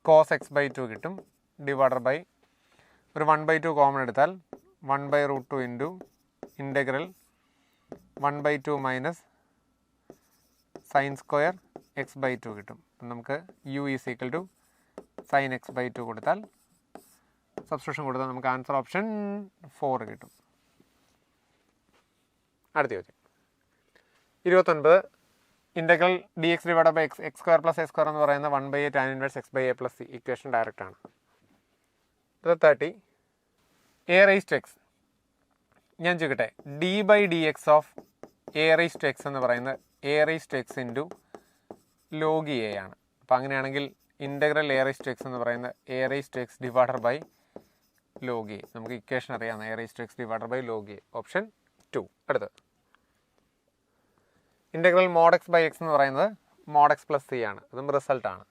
cos x/2 കിട്ടും. ഡിവൈഡർ ബൈ ഒരു 1/2 കോമൺ എടുത്താൽ 1/√2 into integral 1/2 minus sin² x/2 കിട്ടും. നമുക്ക് u = sin x/2 കൊടുത്താൽ, സബ്സ്റ്റിറ്റ്യൂഷൻ കൊടുത്താൽ നമുക്ക് ആൻസർ ഓപ്ഷൻ 4 കിട്ടും. അടുത്ത ചോദ്യം 29. ഇൻ്റഗ്രൽ dx / x² + a² എന്ന് പറയുന്നത് 1/a tan inverse x/a plus c. Equation direct ആണ്. 30. a⁻x. ഞാൻ ചോദിക്കട്ടെ, d/dx ഓഫ് a⁻x എന്ന് പറയുന്നത് a⁻x ഇൻറ്റു log a ആണ്. അപ്പോൾ അങ്ങനെയാണെങ്കിൽ ഇൻ്റഗ്രൽ a⁻x എന്ന് പറയുന്നത് a⁻x divided by log a. നമുക്ക് ഇക്വേഷൻ അറിയാം, a⁻x divided by log a. Option 2. അടുത്ത് ഇൻ്റഗ്രൽ mod x/x എന്ന് പറയുന്നത് mod x plus c ആണ്. അതും റിസൾട്ടാണ്.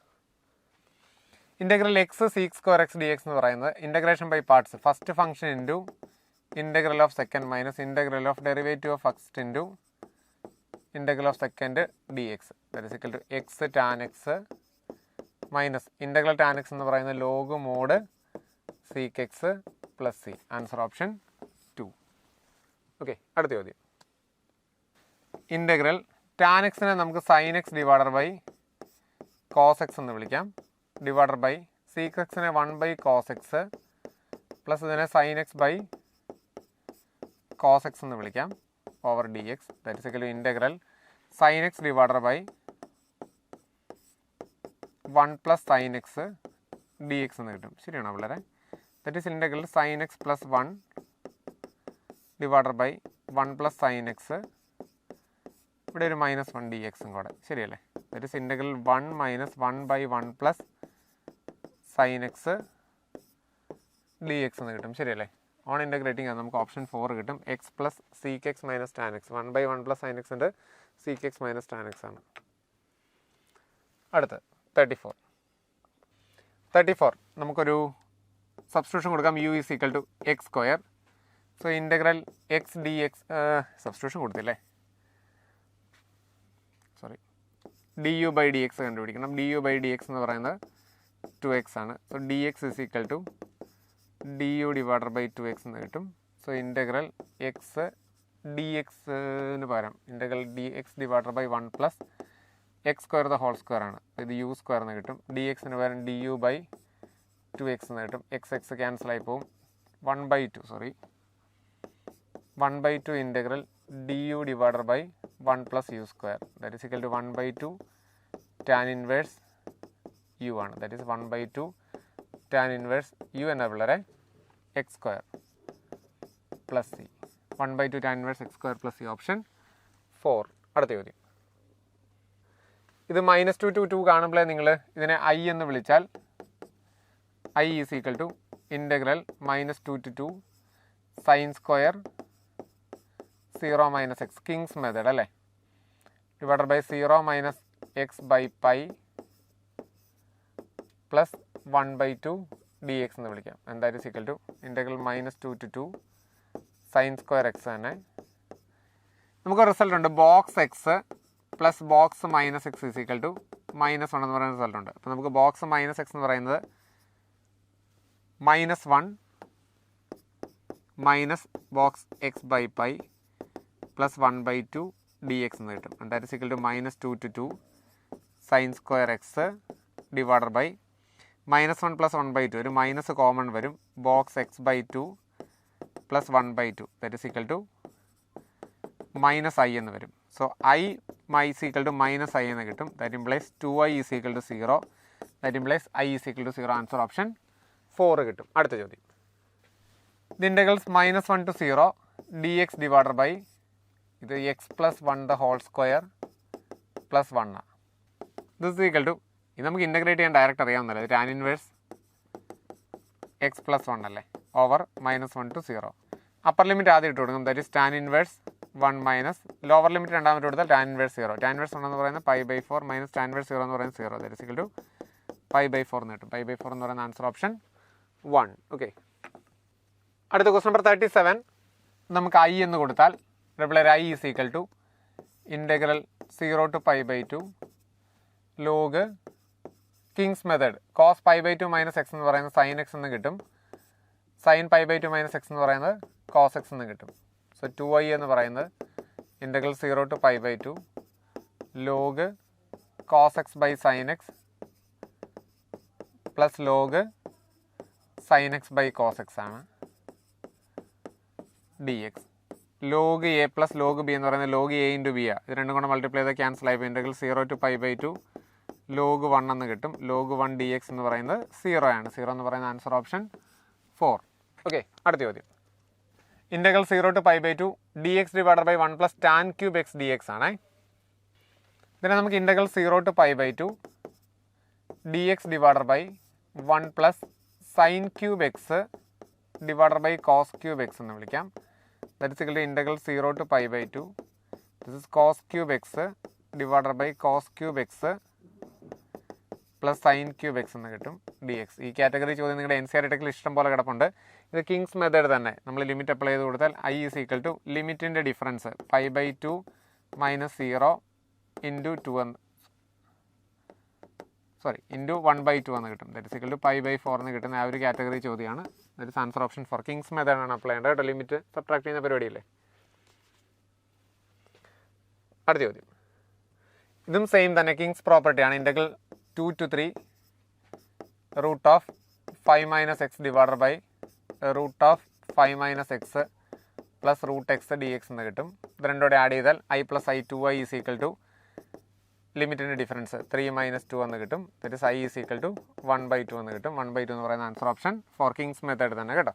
Integral x sec² x dx എന്ന് പറയുന്നത് integration by parts. First function into integral of second minus integral of derivative of first into integral of second dx. That is equal to x tan x minus integral tan x എന്ന് പറയുന്നത് log mod sec x plus c. Answer option 2. Okay, അടുത്ത ചോദ്യം. ഇൻ്റഗ്രൽ tan x നമുക്ക് sin x divided by cos x എന്ന് വിളിക്കാം. Divided by sec x 1/cos x plus ഇതിനെ sine x by cos x എന്ന് വിളിക്കാം over d x. That is equal to integral sine x divided by 1 plus sine x d x എന്ന് കിട്ടും. ശരിയാണോ പിള്ളേരെ? That is integral sine x plus 1 divided by 1 plus sine x, ഇവിടെ ഒരു -1 ഡി എക്സും കൂടെ. ശരിയല്ലേ? That is integral 1 minus 1 by 1 plus sine x d x എന്ന് കിട്ടും. ശരിയല്ലേ? ഓൺ ഇൻ്റഗ്രേറ്റിംഗ് അത് നമുക്ക് ഓപ്ഷൻ 4 കിട്ടും. X plus sec x minus tan x. 1 by 1 plus sine x ഉണ്ട്, sec x minus tan x ആണ്. അടുത്ത് 34 നമുക്കൊരു സബ്സ്റ്റിറ്റ്യൂഷൻ കൊടുക്കാം. U is equal to x square. So integral x d x substitution കൊടുത്തില്ലേ, sorry, d u by d x കണ്ടുപിടിക്കണം. D u by d x എന്ന് പറയുന്നത് 2x ആണ്. So d x is equal to d u divided by 2x എന്ന് കിട്ടും. സോ ഇൻ്റഗ്രൽ എക്സ് ഡി എക്സിന് പകരം integral d x divided by 1 plus x square the whole square ആണ്, ഇത് യു സ്ക്വയർ എന്ന് കിട്ടും. ഡി എക്സിന് പകരം ഡി യു ബൈ 2x എന്ന് കിട്ടും. എക്സ് ക്യാൻസലായി പോവും. 1/2 integral d u divided by 1 plus u square, that is equal to 1/2 tan inverse u ആണ്. That is 1/2 tan inverse u എന്ന പിള്ളേരെ x square plus c. 1/2 tan inverse x square plus c, option 4. അടുത്ത ചോദ്യം. ഇത് -2 to 2 കാണുമ്പോഴേ നിങ്ങൾ ഇതിനെ ഐ എന്ന് വിളിച്ചാൽ I is equal to integral -2 to 2 sine square 0 minus x, king's method അല്ലേ, divided by 0 minus x by pi plus 1/2 d x എന്ന് വിളിക്കാം. എന്തായാലും equal to integral -2 to 2 sine square x തന്നെ. നമുക്ക് റിസൾട്ട് ഉണ്ട് box x plus box minus x is equal to -1 എന്ന് പറയുന്ന റിസൾട്ട് ഉണ്ട്. അപ്പോൾ നമുക്ക് ബോക്സ് മൈനസ് എക്സ് എന്ന് പറയുന്നത് -1 minus cos x by pi plus 1/2 d x എന്ന് കിട്ടും. That is equal to -2 to 2 sine square x divided by -1 plus 1/2, ഒരു മൈനസ് കോമൺ വരും, cos x by 2 plus 1/2 that is equal to -i എന്ന് വരും. So I is equal to -i എന്ന് കിട്ടും. That implies 2i is equal to 0. That implies i is equal to 0. Answer option 4 കിട്ടും. അടുത്ത ചോദ്യം. The integrals -1 to 0 dx divided by ഇത് x plus 1 the whole square plus 1 ആണ്. ദിസ് ഈക്വൽ ടു, ഇത് നമുക്ക് ഇൻ്റഗ്രേറ്റ് ചെയ്യാൻ ഡയറക്റ്റ് അറിയാവുന്നല്ലേ, ടാൻ ഇൻവേഴ്സ് എക്സ് പ്ലസ് 1 അല്ലേ, ഓവർ -1 to 0. അപ്പർ ലിമിറ്റ് ആദ്യം ഇട്ട് കൊടുക്കും, that is tan inverse 1 minus lower limit രണ്ടാമത്തെ കൊടുത്താൽ ടാൻ ഇൻവേഴ്സ് 0. ടാൻ ഇൻവേഴ്സ് 1 എന്ന് പറയുന്നത് π/4 മൈനസ് ടാൻ ഇൻവേഴ്സ് 0 എന്ന് പറയുന്നത് 0. ദാറ്റ് ഈസ് ഈക്വൽ ടു π/4 എന്ന് കിട്ടും. π/4 എന്ന് പറയുന്ന ആൻസർ ഓപ്ഷൻ 1. ഓക്കെ. അടുത്ത ക്വസ്റ്റ്യൻ നമ്പർ 37. നമുക്ക് ഐ എന്ന് കൊടുത്താൽ reply I is equal to integral 0 to π/2 log king's method cos π/2 minus x എന്ന് പറയുന്നത് സൈൻ എക്സ് എന്ന് കിട്ടും. സൈൻ π/2 മൈനസ് എക്സ് എന്ന് പറയുന്നത് കോസ് എക്സ് എന്ന് കിട്ടും. സോ 2i എന്ന് പറയുന്നത് integral 0 to π/2 log cos x by sine x plus log sine x by cos x ആണ് d x. Log a plus log b എന്ന് പറയുന്നത് ലോഗ് എ ഇൻറ്റു ബി ആണ്. ഇത് രണ്ടും കൂടെ മൾട്ടിപ്ലൈ ചെയ്താൽ ക്യാൻസൽ ആയി. ഇൻ്റഗ്രൽ 0 to π/2 ലോഗ് 1 എന്ന് കിട്ടും. ലോഗ് 1 ഡി എക്സ് എന്ന് പറയുന്നത് 0 ആണ്. 0 എന്ന് പറയുന്ന ആൻസർ ഓപ്ഷൻ 4. ഓക്കെ. അടുത്ത ചോദ്യം. Integral 0 to π/2 d x divided by 1 plus tan cube x d x ആണേ. ഇതിനെ നമുക്ക് integral 0 to π/2 d x divided by 1 plus sine cube x divided by cos cube x എന്ന് വിളിക്കാം. That is equal to integral 0 to π/2 this is cos cube x divided by cos cube x plus sine cube x എന്ന് കിട്ടും ഡി എക്സ്. ഈ കാറ്റഗറി ചോദ്യം നിങ്ങളുടെ NCERT ടെക്സ്റ്റിൽ ഇഷ്ടം പോലെ കിടപ്പുണ്ട്. ഇത് കിങ്സ് മെത്തേഡ് തന്നെ. നമ്മൾ ലിമിറ്റ് അപ്ലൈ ചെയ്ത് കൊടുത്താൽ ഐ ഈസ് ഈക്വൽ ടു ലിമിറ്റിൻ്റെ ഡിഫറൻസ് π/2 മൈനസ് 0 ഇൻറ്റു 2 ഇൻറ്റു 1/2 എന്ന് കിട്ടും. ദാറ്റ് ഇസ് ഈക്വൽ ടു π/4 എന്ന് കിട്ടുന്ന ആ ഒരു കാറ്റഗറി ചോദ്യമാണ്. That is answer option 4. Kings മെത്തേഡാണ് അപ്ലൈ ചെയ്യേണ്ടത് കേട്ടോ. ലിമിറ്റ് സബ്ട്രാക്ട് ചെയ്യുന്ന പരിപാടിയല്ലേ. അടുത്ത ചോദ്യം. ഇതും സെയിം തന്നെ കിങ്സ് പ്രോപ്പർട്ടിയാണ്. Integral 2 to 3 root of 5 minus x divided by root of 5 minus x plus root x d x എന്ന് കിട്ടും. ഇത് രണ്ടോടെ ആഡ് ചെയ്താൽ I plus I 2i is equal to ലിമിറ്റിൻ്റെ ഡിഫറൻസ് 3 മൈനസ് 2 എന്ന് കിട്ടും. That is I is equal to 1/2 എന്ന് കിട്ടും. 1/2 എന്ന് പറയുന്ന answer option four king's method തന്നെ കേട്ടോ.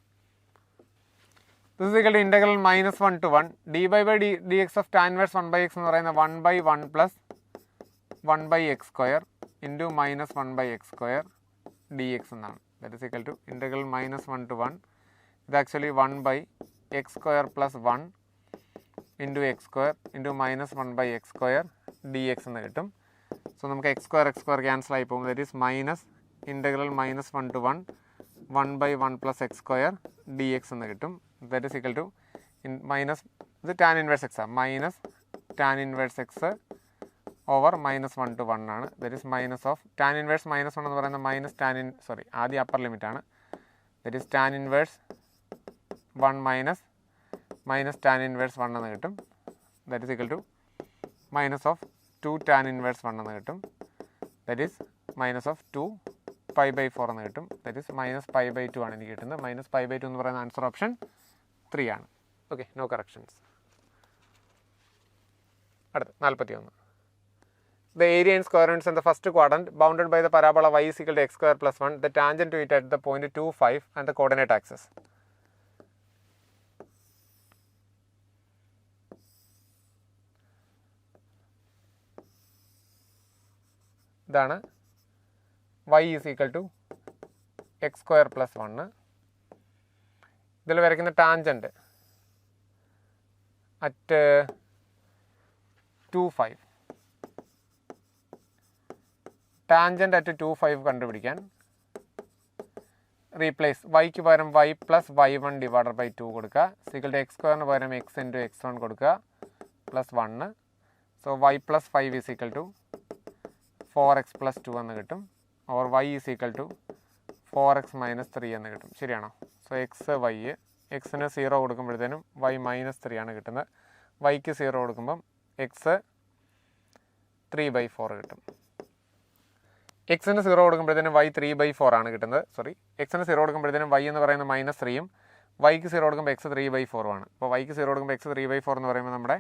This is equal to integral -1 to 1 dy by dx of tan inverse 1/x എന്ന് പറയുന്ന 1/1 plus 1/x square into -1/x square dx എന്നാണ്. That is equal to integral -1 to 1 ഇത് ആക്ച്വലി 1/x സ്ക്വയർ plus 1 into x square into -1/x square dx എന്ന് കിട്ടും. സോ നമുക്ക് എക്സ് സ്ക്വയർ ക്യാൻസൽ ആയി പോകും. That is minus integral -1 to 1 1/1 plus x square dx എന്ന് കിട്ടും. That is equal to minus ഇത് ടാൻ ഇൻവേഴ്സ് എക്സ് ആണ്, minus tan inverse x over -1 to 1 ആണ്. That is minus of tan inverse -1 എന്ന് പറയുന്നത് മൈനസ് ആദ്യം അപ്പർ ലിമിറ്റ് ആണ്. That is tan inverse 1 minus tan inverse 1 എന്ന് കിട്ടും. That is equal to minus of 2 tan inverse 1 എന്ന് കിട്ടും. ദറ്റ് ഈസ് മൈനസ് ഓഫ് 2 π/4 എന്ന് കിട്ടും. ദറ്റ് ഈസ് -π/2 ആണ് എനിക്ക് കിട്ടുന്നത്. -π/2 എന്ന് പറയുന്ന ആൻസർ ഓപ്ഷൻ 3 ആണ്. Okay, no corrections. അടുത്ത് 41. The area in square units in the first quadrant bounded by the parabola y is equal to x square plus 1, the tangent to it at the point 2, 5 and the coordinate axis. ഇതാണ് y is equal to x square plus 1. ഇതിൽ വരയ്ക്കുന്ന ടാൻജൻറ്റ് അറ്റ് 2, 5. ടാൻജൻറ്റ് അറ്റ് 2, 5 കണ്ടുപിടിക്കാൻ റീപ്ലേസ് വൈക്ക് പകരം y plus y1 divided by 2 കൊടുക്കുക. സിക്കൽ ടു എക്സ് സ്ക്വയറിന് പകരം x ഇൻറ്റു x1 കൊടുക്കുക plus 1. So y plus 5 is equal to 4x plus 2 എന്ന് കിട്ടും. Or y is equal to 4x minus 3 എന്ന് കിട്ടും. ശരിയാണോ? സോ എക്സ് വൈ എക്സിന് 0 കൊടുക്കുമ്പോഴത്തേനും y -3 ആണ് കിട്ടുന്നത്. വൈക്ക് 0 കൊടുക്കുമ്പം എക്സ് 3/4 കിട്ടും. എക്സിന് 0 കൊടുക്കുമ്പോഴത്തേനും y 3/4 ആണ് കിട്ടുന്നത്. എക്സിന് 0 കൊടുക്കുമ്പോഴത്തേനും y എന്ന് പറയുന്നത് -3യും വൈക്ക് 0 കൊടുക്കുമ്പോൾ x 3/4 ആണ്. അപ്പോൾ വൈക്ക് 0 കൊടുക്കുമ്പോൾ x 3/4 എന്ന് പറയുമ്പോൾ നമ്മുടെ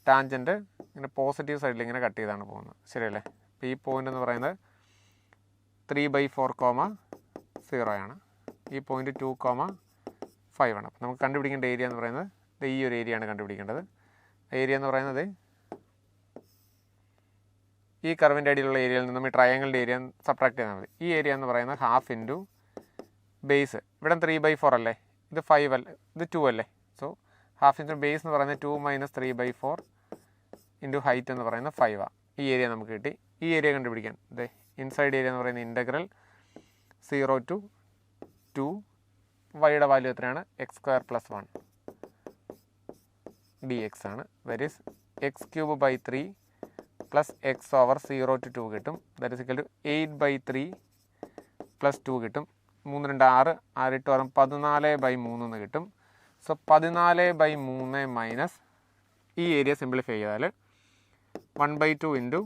ടാൻജൻറ്റ് ഇങ്ങനെ പോസിറ്റീവ് സൈഡിൽ ഇങ്ങനെ കട്ട് ചെയ്താണ് പോകുന്നത്. ശരിയല്ലേ? അപ്പോൾ ഈ പോയിൻ്റ് എന്ന് പറയുന്നത് 3/4, 0 ആണ്. ഈ പോയിൻ്റ് 2, 5 ആണ്. അപ്പോൾ നമുക്ക് കണ്ടുപിടിക്കേണ്ട ഏരിയ എന്ന് പറയുന്നത് ഈ ഒരു ഏരിയ ആണ് കണ്ടുപിടിക്കേണ്ടത്. ഏരിയ എന്ന് പറയുന്നത് ഈ കർവിൻ്റെ അടിയിലുള്ള ഏരിയയിൽ നിന്നും ഈ ട്രയാങ്കിളിൻ്റെ ഏരിയ സബ്ട്രാക്ട് ചെയ്താൽ മതി. ഈ ഏരിയ എന്ന് പറയുന്നത് ഹാഫ് ഇൻറ്റു ബേസ്. ഇവിടെ 3/4 അല്ലേ, ഇത് 5 അല്ലേ, ഇത് 2 അല്ലേ. സോ ഹാഫ് ഇൻറ്റു ബേസ് എന്ന് പറയുന്നത് 2 - 3/4 ഇൻറ്റു ഹൈറ്റ് എന്ന് പറയുന്നത് 5 ആണ്. ഈ ഏരിയ നമുക്ക് കിട്ടി. ഈ ഏരിയ കണ്ടുപിടിക്കാൻ ഇൻസൈഡ് ഏരിയ എന്ന് പറയുന്നത് ഇൻ്റഗ്രൽ 0 to 2 വൈയുടെ വാല്യൂ എത്രയാണ്? x square plus 1 dx ആണ്. That is x³/3 plus x over 0 to 2 കിട്ടും. That is equal to 8/3 plus 2 കിട്ടും. 3 2 6 6 8 6 14/3 എന്ന് കിട്ടും. സോ 14/3 മൈനസ് ഈ ഏരിയ സിംപ്ലിഫൈ ചെയ്താൽ 1/2 ഇൻറ്റു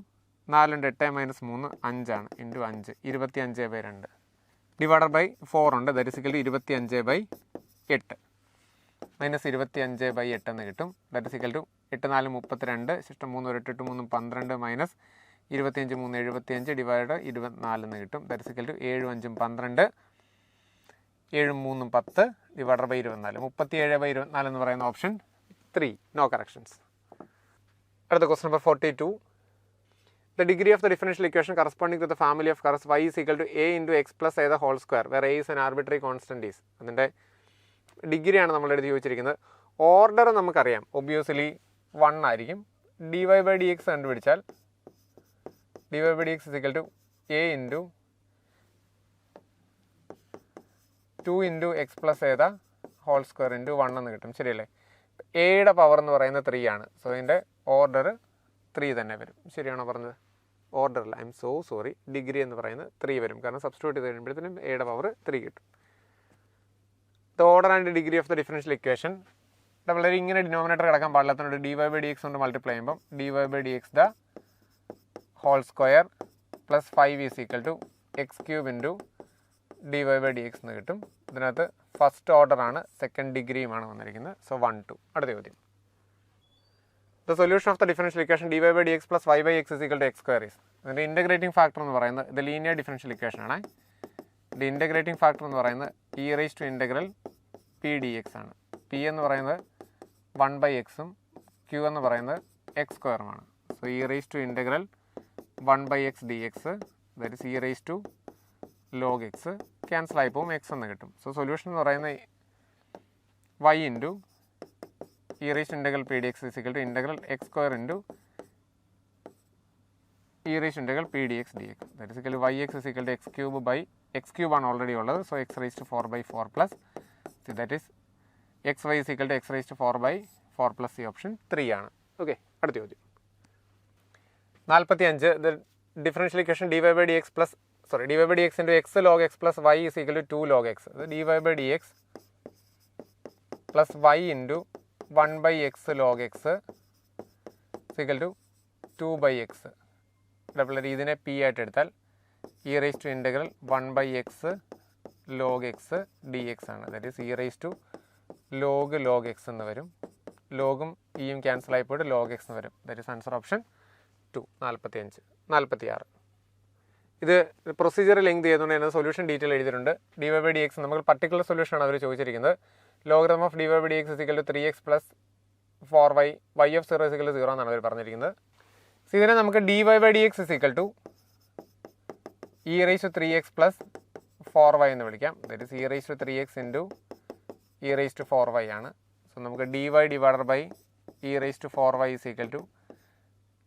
4 × 8 - 3 5 ആണ്. ഇൻറ്റു 5 25/2 ഡിവൈഡഡ് ബൈ 4 ഉണ്ട്. That is equal to 25/8 minus 25/8 എന്ന് കിട്ടും. ദറ്റ് ഈസ് ഇക്വൽ ടു 8 4 32 ശിഷ്ടം 3 1 8 3 12 മൈനസ് 25 3 75 ഡിവൈഡ് 24 എന്ന് കിട്ടും. That is equal to 7 5 12 7 3 10 divided by 24 37/24 എന്ന് പറയുന്ന ഓപ്ഷൻ 3. No corrections. അടുത്ത question number 42. The degree of the differential equation corresponding to the family of curves y is equal to a into x plus a the whole square where a is an arbitrary constant is. അതിൻ്റെ ഡിഗ്രിയാണ് നമ്മളുടെ അടുത്ത് ചോദിച്ചിരിക്കുന്നത്. ഓർഡർ നമുക്കറിയാം, ഒബ്വിയസ്ലി 1 ആയിരിക്കും. dy/dx കണ്ടുപിടിച്ചാൽ dy/dx is equal to a into 2 into x plus a the whole square into 1 എന്ന് കിട്ടും. ശരിയല്ലേ? എയുടെ പവർ എന്ന് പറയുന്നത് 3 ആണ്. സോ ഇതിൻ്റെ ഓർഡർ 3 തന്നെ വരും. ശരിയാണോ പറഞ്ഞത്? ഓർഡറിൽ I M so sorry, degree എന്ന് പറയുന്നത് 3 വരും. കാരണം സബ്സ്റ്റിറ്റ്യൂട്ട് ചെയ്ത് കഴിയുമ്പോഴത്തേനും എയുടെ പവർ 3 കിട്ടും. The order and degree of the differential equation വളരെ ഇങ്ങനെ ഡിനോമിനേറ്റർ കിടക്കാൻ പാടില്ലാത്തതുകൊണ്ട് dy/dx കൊണ്ട് മൾട്ടിപ്ലൈ ചെയ്യുമ്പം dy/dx the whole square plus 5 is equal to x³ into dy/dx എന്ന് കിട്ടും. ഇതിനകത്ത് ഫസ്റ്റ് ഓർഡറാണ്, സെക്കൻഡ് ഡിഗ്രിയുമാണ് വന്നിരിക്കുന്നത്. സോ 1 2. അടുത്ത ചോദ്യം. The solution of the differential equation dy/dx plus y/x is equal to x square is. ഇതിൻ്റെ ഇൻ്റഗ്രേറ്റിംഗ് ഫാക്ടർ എന്ന് പറയുന്നത് ഇത് ലീനിയർ ഡിഫറൻഷ്യൽ ഇക്വേഷൻ ആണ്. ഇതിൻ്റെ ഇൻ്റഗ്രേറ്റിംഗ് ഫാക്ടർ എന്ന് പറയുന്നത് e⁻p ആണ്. p എന്ന് പറയുന്നത് 1/x ഉം q എന്ന് പറയുന്നത് x സ്ക്വയറുമാണ്. So e⁻1/x dx that is e⁻log x cancel ആയി പോകും, x എന്ന് കിട്ടും. സോ സൊല്യൂഷൻ എന്ന് പറയുന്നത് y into e⁻pdx is equal to x square into e⁻pdx dx that is equal to yx is equal to x cube ആണ് ഓൾറെഡി ഉള്ളത്. So x⁴/4 plus that is xy is equal to x⁴/4 plus ഈ ഓപ്ഷൻ 3 ആണ്. ഓക്കെ, അടുത്ത ചോദ്യം. 45 the differential equation dy/dx plus dy/dx into x log x plus y is equal to 2 log x. dy/dx plus y into 1/x log x is equal to 2/x. Double ഇതിനെ p ആയിട്ട് എടുത്താൽ e⁻1/x log x dx ആണ്. ദാറ്റ് ഈസ് e⁻log x എന്ന് വരും. ലോഗും ഇയും ക്യാൻസൽ ആയി പോയിട്ട് log x എന്ന് വരും. That is answer option 2. 45. 46 ഇത് പ്രൊസീജിയർ ലിങ്ക് ചെയ്തുകൊണ്ട് തന്നെ സൊല്യൂഷൻ ഡീറ്റെയിൽ എഴുതിയിട്ടുണ്ട്. dy/dx നമുക്ക് പർട്ടിക്കുലർ സൊല്യൂഷനാണ് അവർ ചോദിച്ചിരിക്കുന്നത്. Logarithm of dy/dx is equal to 3x plus 4y y of 0 is equal to 0 എന്നാണ് അവർ പറഞ്ഞിരിക്കുന്നത്. സോ ഇതിനെ നമുക്ക് dy/dx is equal to e⁻3x plus 4y എന്ന് വിളിക്കാം. That is e⁻3x into e⁻4y ആണ്. സോ നമുക്ക് dy divided by e⁻4y is equal to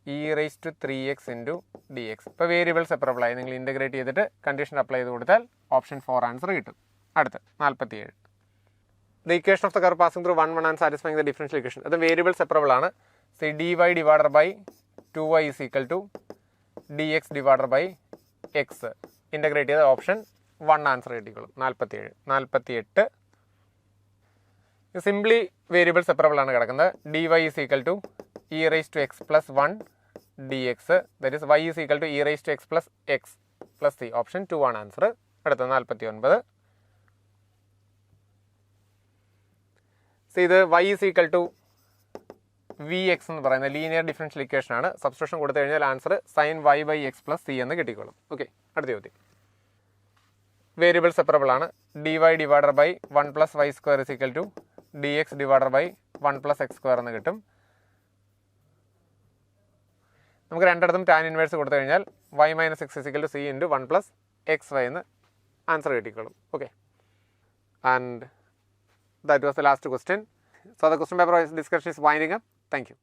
e⁻3x into dx. ഇപ്പോൾ വേരിയബിൾ സെപ്പറബിൾ ആയി നിങ്ങൾ ഇൻ്റഗ്രേറ്റ് ചെയ്തിട്ട് കണ്ടീഷൻ അപ്ലൈ ചെയ്ത് കൊടുത്താൽ ഓപ്ഷൻ 4 ആൻസർ കിട്ടും. അടുത്ത് 47. The equation of the curve passing through 1 1 and satisfying the differential equation. അത് വേരിയബിൾ സെപ്പറബിൾ ആണ്. C dy divided by 2y is equal to dx divided by x. Integrate ചെയ്ത ഓപ്ഷൻ 1 ആൻസർ കിട്ടിക്കോളും. 47. 48 സിംപ്ലി വേരിയബിൾ സെപ്പറബിൾ ആണ് കിടക്കുന്നത്. dy is equal to e⁻x plus 1 dx that is y is equal to e⁻x plus x plus c. Option 2 ആണ് ആൻസർ. അടുത്ത 49. സോ ഇത് y is equal to vx എന്ന് പറയുന്ന ലീനിയർ ഡിഫറൻഷ്യൽ ഇക്വേഷൻ ആണ്. സബ്സ്റ്റിറ്റ്യൂഷൻ കൊടുത്തു കഴിഞ്ഞാൽ answer sin y/x plus c എന്ന് കിട്ടിക്കോളും. ഓക്കെ, അടുത്ത ചോദ്യം. വേരിയബിൾ സെപ്പറബിൾ ആണ്. dy divided by 1 plus y square is equal to dx divided by 1 plus x square എന്ന് കിട്ടും. നമുക്ക് രണ്ടിടത്തും ടാൻ ഇൻവേഴ്സ് കൊടുത്തു കഴിഞ്ഞാൽ y minus x is equal to c into 1 plus xy എന്ന് ആൻസർ കിട്ടിക്കോളും. Okay, and that was the last question. So the question paper discussion is winding up. Thank you.